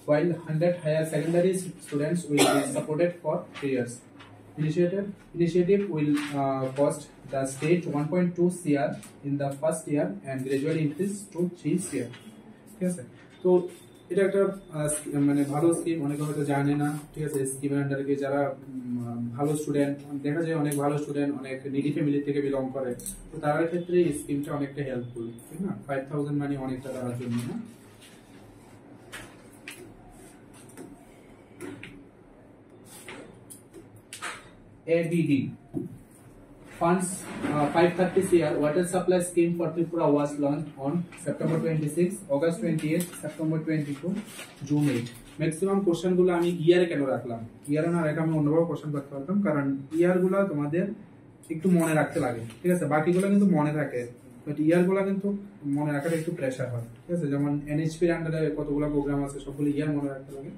while 100 higher secondary students will be supported for 3 years. Initiative will cost the state 1.2 CR in the first year and gradually increase to 3 CR. ঠিক আছে? তো এটা একটা মানে ভালো স্কিম, অনেকে হয়তো জানে না, ঠিক আছে? স্কিমের আন্ডারে যারা ভালো স্টুডেন্ট, দেখা যায় অনেক ভালো স্টুডেন্ট অনেক নিডি ফ্যামিলি থেকে বিলং করে, তো তার ক্ষেত্রে এই স্কিমটা অনেকটা হেল্পফুল, ঠিক না? 5000 মানে অনেকটা তার জন্য না। ABD funds 530 CR water supply scheme for Tripura was launched on September 26, August 28, September 22, June 8. Maximum question গুলো আমি ইয়ারে কেন রাখলাম? ইয়ারে না রেখে আমি অন্যভাবে কোশ্চেন করতে পারতাম, কারণ ইয়ার গুলো তোমাদের একটু মনে রাখতে লাগে, ঠিক আছে? বাকিগুলো কিন্তু মনে থাকে, বাট ইয়ারগুলো কিন্তু মনে রাখার একটু প্রেশার হয়, ঠিক আছে। যেমন এনএইচপি এর আন্ডারে কতগুলো প্রোগ্রাম আছে সবগুলো ইয়ার মনে রাখতে লাগে,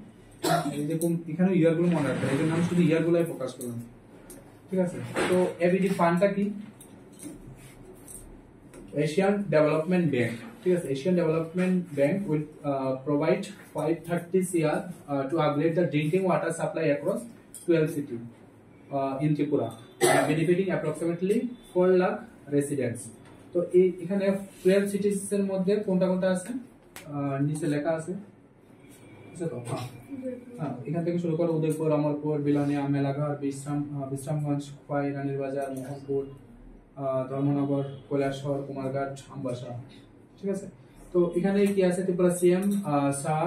এরকম এখানে ইয়ারগুলো মনে রাখতে হবে, এই জন্য আমি শুধু ইয়ারগুলোই ফোকাস করলাম, ঠিক আছে। তো এবিডি ফান্ডটা কি? এশিয়ান ডেভেলপমেন্ট ব্যাংক, ঠিক আছে। Asian development bank will provide 530 CR to upgrade the drinking water supply across 12 cities in Tripura, benefiting approximately 4 lakh residents. তো এই এখানে 12 সিটিজ এর মধ্যে কোনটা কোনটা আছে নিচে লেখা আছে, আছে তো? হ্যাঁ, এখান থেকে শুরু করে উদয়পুর, অমরপুর, বিলোনিয়া, মেলাঘর, বিশ্রামগঞ্জ, খোয়াই, রানীর বাজার, মোহনপুর, ধর্মনগর, কৈলাসহর, কুমারঘাট, আমবাসা, ঠিক আছে। তো এখানে কি আছে? Tripura CM Shah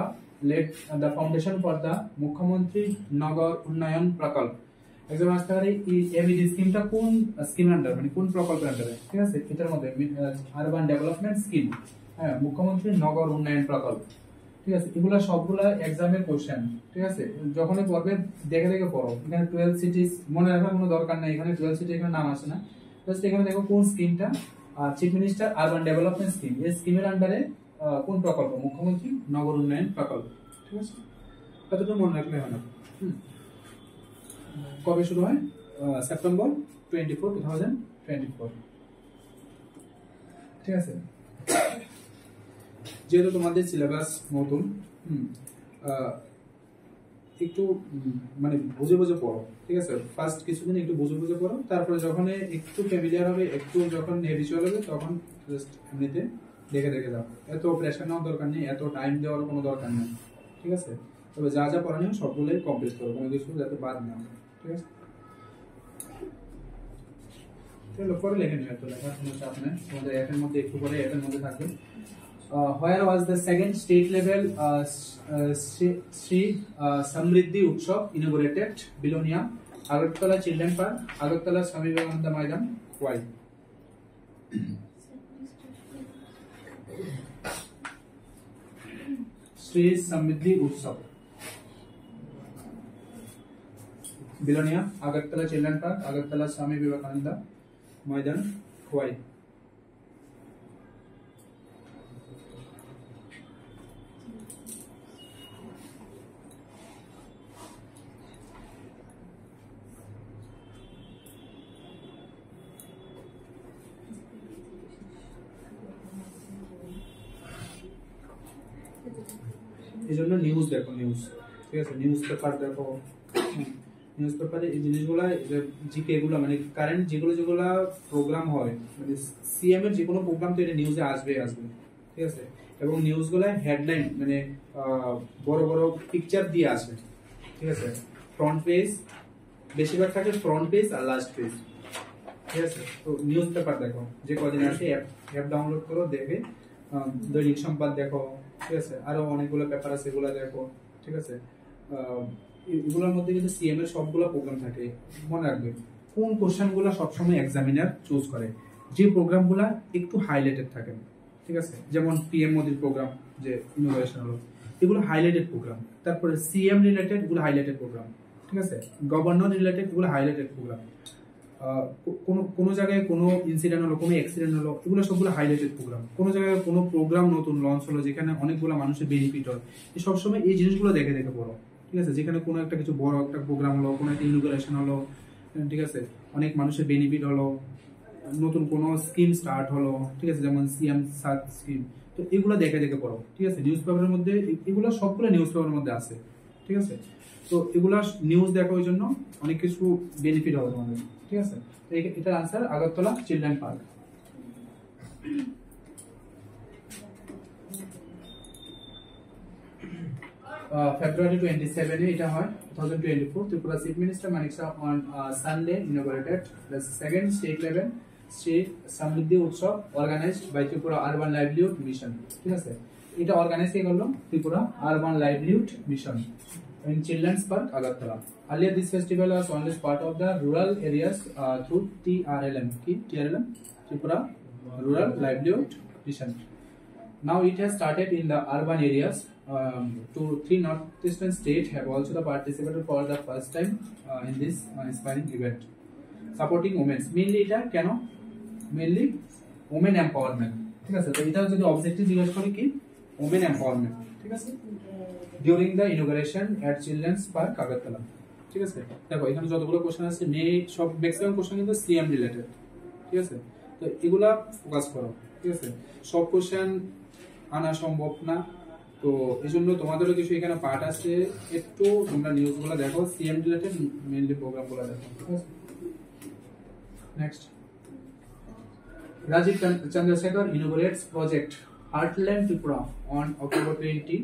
led the foundation for the Mukhyamantri Nagar উন্নয়ন প্রকল্প। একদম আসতে পারে এই এবিডি স্কিমটা কোন স্কিম আন্ডার, মানে কোন প্রকল্পের আন্ডারে, ঠিক আছে। এটার মধ্যে আরবান ডেভেলপমেন্ট স্কিম, হ্যাঁ, মুখ্যমন্ত্রী নগর উন্নয়ন প্রকল্প, ঠিক আছে। এগুলা সবগুলা এক্সামের কোশ্চেন, ঠিক আছে। যখনই পড়বে দেখে দেখে পড়ো। এখানে 12 সিটিজ মনে রাখার কোনো দরকার নাই, এখানে 12 সিটি এখানে নাম আসে না, জাস্ট এখানে দেখো কোন স্কিমটা, chief minister urban development scheme, এই স্কিমের আন্ডারে কোন প্রকল্প, মুখ্যমন্ত্রী নগর উন্নয়ন প্রকল্প, ঠিক আছে। কতটুকু মনে রাখলে হয় না। কবে শুরু হয়? সেপ্টেম্বর 24, 2024, ঠিক আছে। যেহেতু তোমাদের সিলেবাস নতুন, একটু মানে বুঝে বুঝে পড়ো, ঠিক আছে। ফার্স্ট কিছুদিন একটু বুঝে বুঝে পড়ো, তারপরে যখন একটু ফ্যামিলিয়ার হবে, একটু যখন হ্যাবিচুয়াল হবে, তখন জাস্ট এমনিতে দেখে দেখে যাও। এত প্রেশার নেওয়ার দরকার নেই, এত টাইম দেওয়ার কোনো দরকার নেই, ঠিক আছে। তবে যা যা পড়ানো সবগুলোই কমপ্লিট করো, কোনো কিছু যাতে বাদ না হয়, ঠিক আছে। চলো পরে লেখে নিও, তো লেখার কোনো চাপ নেই, তোমাদের এর মধ্যে একটু পরে এর মধ্যে থাকবে। Where was the second state level Sri Samriddhi Utsav inaugurated? Bilonia, Agartala Children Park, Agartala Swami Vivekananda Maidan. Why? Sri Samriddhi Utsav, Bilonia, Agartala Children Park, Agartala Swami Vivekananda Maidan. Why? এই জন্য নিউজ দেখো, নিউজ, ঠিক আছে। নিউজ পেপার দেখো, নিউজ পেপারে এই জিনিসগুলো, জিকে এগুলো মানে কারেন্ট যেগুলো যেগুলো প্রোগ্রাম হয়, মানে সিএম এর যে কোনো প্রোগ্রাম তো এটা নিউজে আসবে, ঠিক আছে। এবং নিউজগুলো হেডলাইন মানে বড় বড় পিকচার দিয়ে আসবে, ঠিক আছে। ফ্রন্ট পেজ বেশিরভাগ থাকে, ফ্রন্ট পেজ আর লাস্ট পেজ, ঠিক আছে। তো নিউজ পেপার দেখো, যে কদিন আসে অ্যাপ ডাউনলোড করো, দেখে দৈনিক সংবাদ দেখো, ঠিক আছে। আরো অনেকগুলো পেপার আছে, এগুলো দেখো, ঠিক আছে। এগুলোর মধ্যে কিন্তু সিএম এর সবগুলো প্রোগ্রাম থাকে। মনে রাখবে কোন কোশ্চেন গুলো সবসময় এক্সামিনার চুজ করে, যে প্রোগ্রামগুলো একটু হাইলাইটেড থাকে, ঠিক আছে। যেমন পিএম মোদির প্রোগ্রাম, যে ইনোভেশন হলো, এগুলো হাইলাইটেড প্রোগ্রাম। তারপরে সিএম রিলেটেড এগুলো হাইলাইটেড প্রোগ্রাম, ঠিক আছে। গভর্নর রিলেটেড এগুলো হাইলাইটেড প্রোগ্রাম। কোনো জায়গায় কোনো ইনসিডেন্ট হলো, কোনো অ্যাক্সিডেন্ট হলো, এগুলো সবগুলো হাইলাইটেড প্রোগ্রাম। কোনো জায়গায় কোনো প্রোগ্রাম নতুন লঞ্চ হলো, যেখানে অনেকগুলো মানুষের বেনিফিট হয়, এই সবসময় এই জিনিসগুলো দেখে দেখে পড়ো, ঠিক আছে। যেখানে কোনো একটা কিছু বড় একটা প্রোগ্রাম হলো, কোনো একটা ইনোগ্রেশন হলো, ঠিক আছে, অনেক মানুষের বেনিফিট হলো, নতুন কোনো স্কিম স্টার্ট হলো, ঠিক আছে, যেমন সিএম সার্চ স্কিম, তো এগুলো দেখে দেখে পড়ো, ঠিক আছে। নিউজ পেপারের মধ্যে এগুলো সবগুলো নিউজ পেপারের মধ্যে আছে, ঠিক আছে। তো এগুলা নিউজ দেখো, ওই জন্য অনেক কিছু বেনিফিট হবে তোমাদের, ঠিক আছে। এটার answer Agartala children park. February 27 এটা হয় 2024 Tripura Chief Minister Manik Shah on Sunday inaugurated the second state level Sri Samriddhi Utsav organized by Tripura Urban Livelihood Mission, ঠিক আছে। এটা অর্গানাইজ কে করলো? Tripura urban livelihood mission in Children's Park, Agartala. Earlier, this festival was only part of the rural areas through TRLM, Tripura Rural Livelihood Mission. Now it has started in the urban areas. Three northeastern states have also participated for the first time in this inspiring event. Supporting women. Mainly, mainly women empowerment, ঠিক আছে। তো এটা যদি অবজেক্টিভ জিজ্ঞেস করি কি ওমেন এম্পাওয়ারমেন্ট, ঠিক আছে, during the inauguration at children's park Agartala, ঠিক আছে। দেখো এখানে যতগুলো কোশ্চেন আছে সব ম্যাক্সিমাম কোশ্চেন কিন্তু সিএম রিলেটেড, ঠিক আছে। তো এগুলা ফোকাস করো, ঠিক আছে। সব কোশ্চেন আনা সম্ভব না, তো এই জন্য তোমাদেরও কিছু এখানে পার্ট আছে, একটু তোমরা নিউজগুলো দেখো, সিএম রিলেটেড মেইনলি প্রোগ্রামগুলো দেখো, ঠিক আছে। Next, Rajiv Chandrasekhar inaugurates project Heartland Tripura on October 20,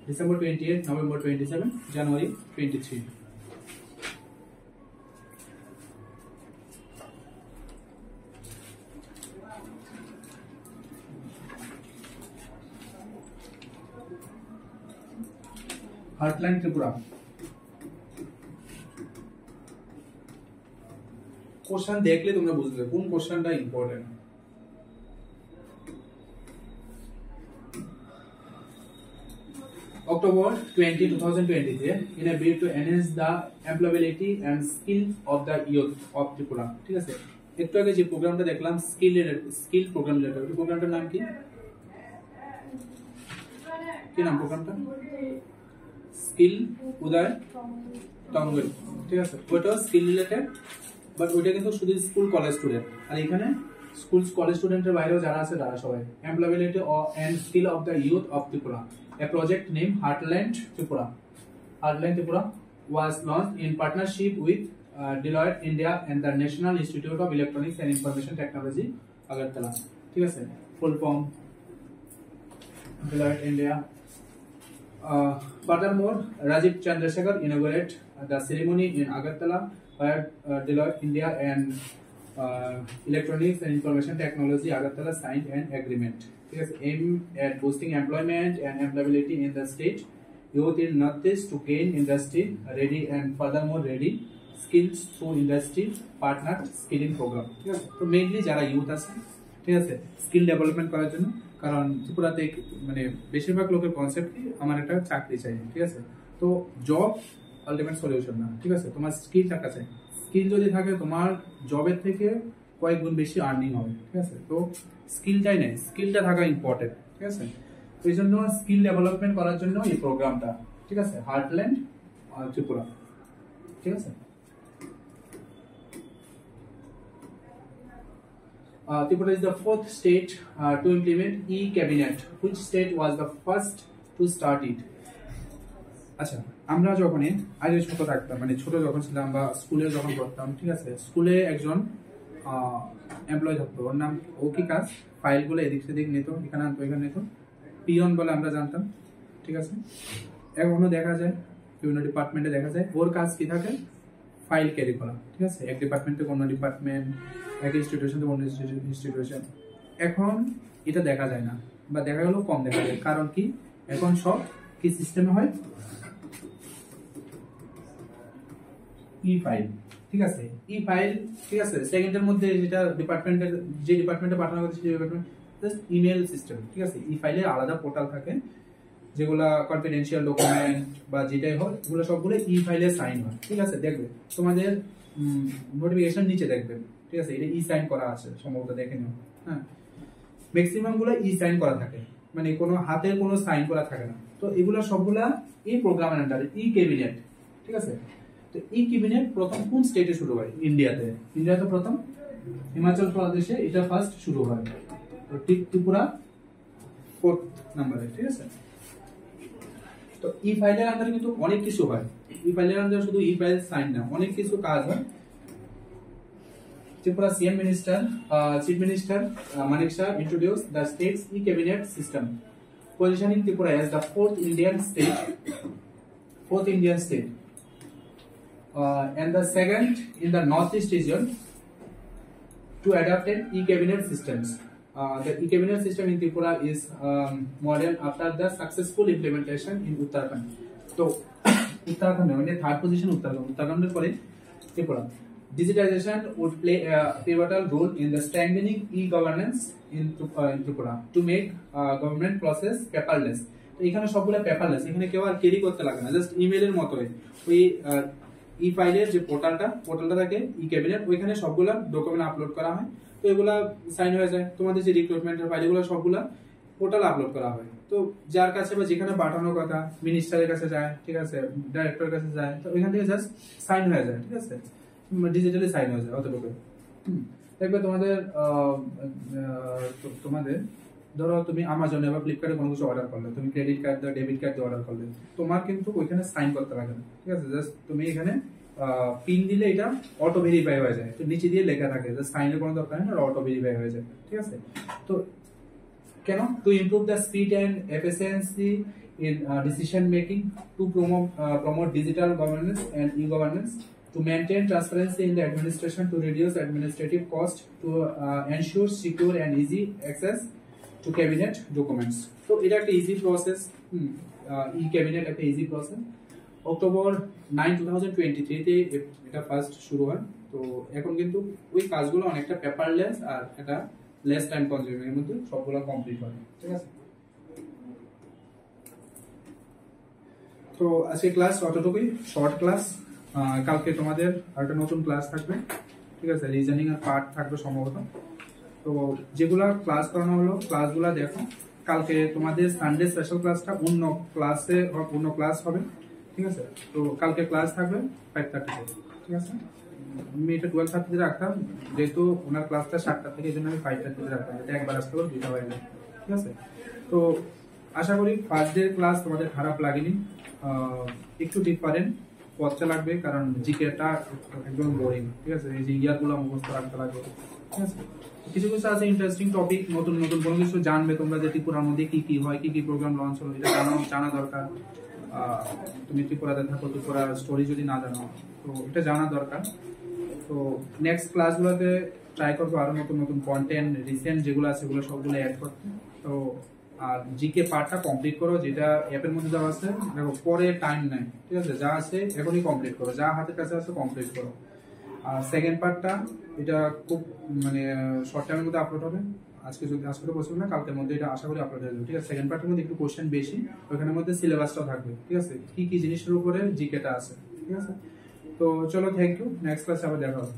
December 28, November 27, January 23. Heartland Tripura. Question দেখলে তোমরা বুঝবে কোন কোশ্চেনটা important. October 20, 2023, in a bid to enhance the employability and skills of the youth of Tripura, ঠিক আছে। একটু আগে যে প্রোগ্রামটা দেখলাম স্কিল প্রোগ্রাম রিলেটেড, ওই প্রোগ্রামটার নাম কি কি নাম প্রোগ্রামটা? স্কিল উদয় টঙ্গল, ঠিক আছে। ওটা স্কিল রিলেটেড, বাট ওইটা কিন্তু শুধু স্কুল কলেজ স্টুডেন্ট, আর এখানে স্কুল কলেজ স্টুডেন্টের বাইরেও যারা আছে তারা সবাই employability and skill of the youth of Tripura. A project named Heartland Tripura. Heartland Tripura was launched in partnership with Deloitte India and the National Institute of Electronics and Information Technology, Agartala. ঠিক আছে, full form Deloitte India. Furthermore, Rajiv Chandrasekhar inaugurated the ceremony in Agartala, where Deloitte India and Electronics and Information Technology Agartala signed an agreement. Yes, aim at boosting employment and employability in the state, youth in Northeast to gain industry ready and furthermore ready skills through industry partner skilling program. Yes, তো মেইনলি যারা ইউথ আছে, ঠিক আছে, স্কিল ডেভেলপমেন্ট করার জন্য, কারণ ত্রিপুরাতে মানে বেশিরভাগ লোকের কনসেপ্ট কি আমার একটা চাকরি চাই, ঠিক আছে। তো জব আলটিমেট সলিউশন না, ঠিক আছে, তোমার স্কিল থাকা চাই। স্কিল যদি থাকে তোমার জবের থেকে কয়েক গুণ বেশি আর্নিং হবে, ঠিক আছে। তো স্কিলটাই নেই, স্কিলটা থাকা ইম্পর্টেন্ট, ঠিক আছে। তো এই জন্য স্কিল ডেভেলপমেন্ট করার জন্য এই প্রোগ্রামটা, ঠিক আছে, হার্টল্যান্ড ত্রিপুরা, ঠিক আছে। Tripura is the fourth state to implement e-cabinet. Which state was the first to start it? আচ্ছা, আমরা যখন আগে ছোট থাকতাম, মানে ছোট যখন ছিলাম বা স্কুলে যখন পড়তাম, ঠিক আছে, স্কুলে একজন এমপ্লয় থাকতো, ওর নাম, ও কি কাজ, ফাইলগুলো এদিক সেদিক নিত, এখানে আনতো এখানে নিত, পিয়ন বলে আমরা জানতাম, ঠিক আছে। এখনো দেখা যায় বিভিন্ন ডিপার্টমেন্টে দেখা যায় ওর কাজ কি থাকে, ফাইল ক্যারি করা, ঠিক আছে, এক ডিপার্টমেন্ট থেকে অন্য ডিপার্টমেন্ট, এক ইনস্টিটিউশন থেকে অন্য ইনস্টিটিউশন। এখন এটা দেখা যায় না, বা দেখা গেলেও কম দেখা যায়, কারণ কি এখন সব কি সিস্টেমে হয়, ই ফাইল, ঠিক আছে, ই ফাইল, ঠিক আছে, সেকেন্ডের মধ্যে যেটা ডিপার্টমেন্টের যে ডিপার্টমেন্টে পাঠানো হচ্ছে সেই ডিপার্টমেন্ট জাস্ট ইমেল সিস্টেম, ঠিক আছে। ই ফাইলের আলাদা পোর্টাল থাকে যেগুলা কনফিডেন্সিয়াল ডকুমেন্ট বা যেটাই হোক, এগুলো সবগুলো ই ফাইলে সাইন হয়, ঠিক আছে। দেখবে তোমাদের নোটিফিকেশন নিচে দেখবে, ঠিক আছে, এটা ই সাইন করা আছে সম্ভবত, দেখে নিও। হ্যাঁ, ম্যাক্সিমাম গুলো ই সাইন করা থাকে, মানে কোনো হাতের কোনো সাইন করা থাকে না। তো এগুলো সবগুলা এই প্রোগ্রামের আন্ডারে ই ক্যাবিনেট, ঠিক আছে। তো ই ক্যাবিনেট প্রথম কোন স্টেটে শুরু হয়? ইন্ডিয়াতে। ইন্ডিয়াতে প্রথম হিমাচল প্রদেশে এটা ফার্স্ট শুরু হয়, তো ত্রিপুরা 4th নম্বরে, ঠিক আছে। তো ই ফাইলের আন্ডারে কিন্তু অনেক কিছু হয়, ই ফাইলের আন্ডারে শুধু ই ফাইল সাইন না, অনেক কিছু কাজ হয়। Tripura CM Minister, Chief Minister Manik Shah introduced the state's e-cabinet system, positioning Tripura as the fourth Indian state, and the second in the Northeast region to adopt an e-cabinet systems. The e-cabinet system in Tripura is modeled after the successful implementation in Uttarakhand. So, Uttarakhand, third position Uttarakhand pore Tripura. Digitization would play a pivotal role in the strengthening e-governance in Tripura to make government process paperless. তো এখানে সবগুলো পেপারলেস, এখানে কেউ আর ক্যারি করতে লাগে না, জাস্ট ইমেলের মতোই ওই ই ফাইলের যে পোর্টালটা থাকে ই ক্যাবিনেট, ওইখানে সবগুলো ডকুমেন্ট আপলোড করা হয়। তো তো এগুলা সাইন হয়ে যায়। তোমাদের যে রিক্রুটমেন্টের ফাইল এগুলো সবগুলা পোর্টালে আপলোড করা হয়। তো যার কাছে বা যেখানে পাঠানোর কথা মিনিস্টারের কাছে যায়, ঠিক আছে, ডাইরেক্টরের কাছে যায়, তো ওইখান থেকে জাস্ট সাইন হয়ে যায়, ঠিক আছে, ডিজিটালি সাইন হয়ে যায় অতটুকু। দেখবে তোমাদের তোমাদের ধরো তুমি আমাজনে বা ফ্লিপকার্টে কোনো কিছু অর্ডার করলে, তুমি ক্রেডিট কার্ড দিয়ে ডেবিট কার্ড দিয়ে অর্ডার করলে, তোমার কিন্তু ওইখানে সাইন করতে লাগে না, ঠিক আছে, জাস্ট তুমি এখানে পিন দিলে এটা অটো ভেরিফাই হয়ে যায়। তো নিচে দিয়ে লেখা থাকে যে সাইনের কোনো দরকার নেই, অটো ভেরিফাই হয়ে যায়, ঠিক আছে। তো কেন? To improve the speed and efficiency in decision making, to promote digital governance and e-governance, to maintain transparency in the administration, to reduce administrative cost, to ensure secure and easy access to cabinet documents. So এটা একটা ইজি প্রসেস, ই-ক্যাবিনেট একটা ইজি প্রসেস। অক্টোবর 9, 2023 তে এটা ফার্স্ট শুরু হয়। তো এখন কিন্তু ওই কাজগুলো অনেকটা পেপারলেস আর এটা লেস টাইম কনজিউমিং এর মধ্যে সবগুলো কমপ্লিট হয়, ঠিক আছে। তো আজকে ক্লাস অতটুকুই, শর্ট ক্লাস। কালকে তোমাদের একটা নতুন ক্লাস থাকবে, ঠিক আছে, রিজনিং এর পার্ট থাকবে সম্ভবত। তো যেগুলা ক্লাস করানো হলো ক্লাসগুলা দেখো। কালকে তোমাদের সানডে স্পেশাল ক্লাসটা অন্য ক্লাস হবে, ঠিক আছে। তো কালকে ক্লাস থাকবে 5:30 থেকে, ঠিক আছে। আমি এটা 12:30 রাখতাম, যেহেতু ওনার ক্লাসটা 7টা থেকে, এই জন্য আমি 5:30 রাখতাম, এটা একবার আসতে পারো, দুইটা হয়ে যায়, ঠিক আছে। তো আশা করি ফার্স্ট ডে ক্লাস তোমাদের খারাপ লাগেনি, একটু ডিফারেন্ট পথটা লাগবে, কারণ জিকেটা একদম বোরিং, ঠিক আছে। এই যে ইয়ারগুলো মুখস্থ রাখতে লাগবে, ঠিক আছে। কিছু কিছু আছে ইন্টারেস্টিং টপিক, নতুন নতুন কোনো কিছু জানবে তোমরা, যে ত্রিপুরার মধ্যে কি কি হয়, কি কি প্রোগ্রাম লঞ্চ হলো, এটা জানা দরকার। তুমি ত্রিপুরাতে থাকো, ত্রিপুরার স্টোরি যদি না জানো, তো এটা জানা দরকার। তো নেক্সট ক্লাসগুলোতে ট্রাই করবো আরো নতুন নতুন কন্টেন্ট, রিসেন্ট যেগুলো আছে সেগুলো সবগুলো অ্যাড করতে। তো আর জিকে পার্টটা কমপ্লিট করো, যেটা অ্যাপের মধ্যে দেওয়া আছে, দেখো পরে টাইম নাই, ঠিক আছে, যা আছে এখনই কমপ্লিট করো, যা হাতের কাছে আছে কমপ্লিট করো। আর সেকেন্ড পার্টটা এটা খুব মানে শর্ট টাইমের মধ্যে আপলোড হবে, আজকে তো পসিবল না, কালকের মধ্যে এটা আশা করি আপলোড হয়ে যাবে, ঠিক আছে। সেকেন্ড পার্টের মধ্যে একটু কোশ্চেন বেশি, ওইখানের মধ্যে সিলেবাসটাও থাকবে, ঠিক আছে, কি কি জিনিসের উপরে জিকেটা আছে, ঠিক আছে। তো চলো, থ্যাংক ইউ, নেক্সট ক্লাসে আবার দেখা হবে।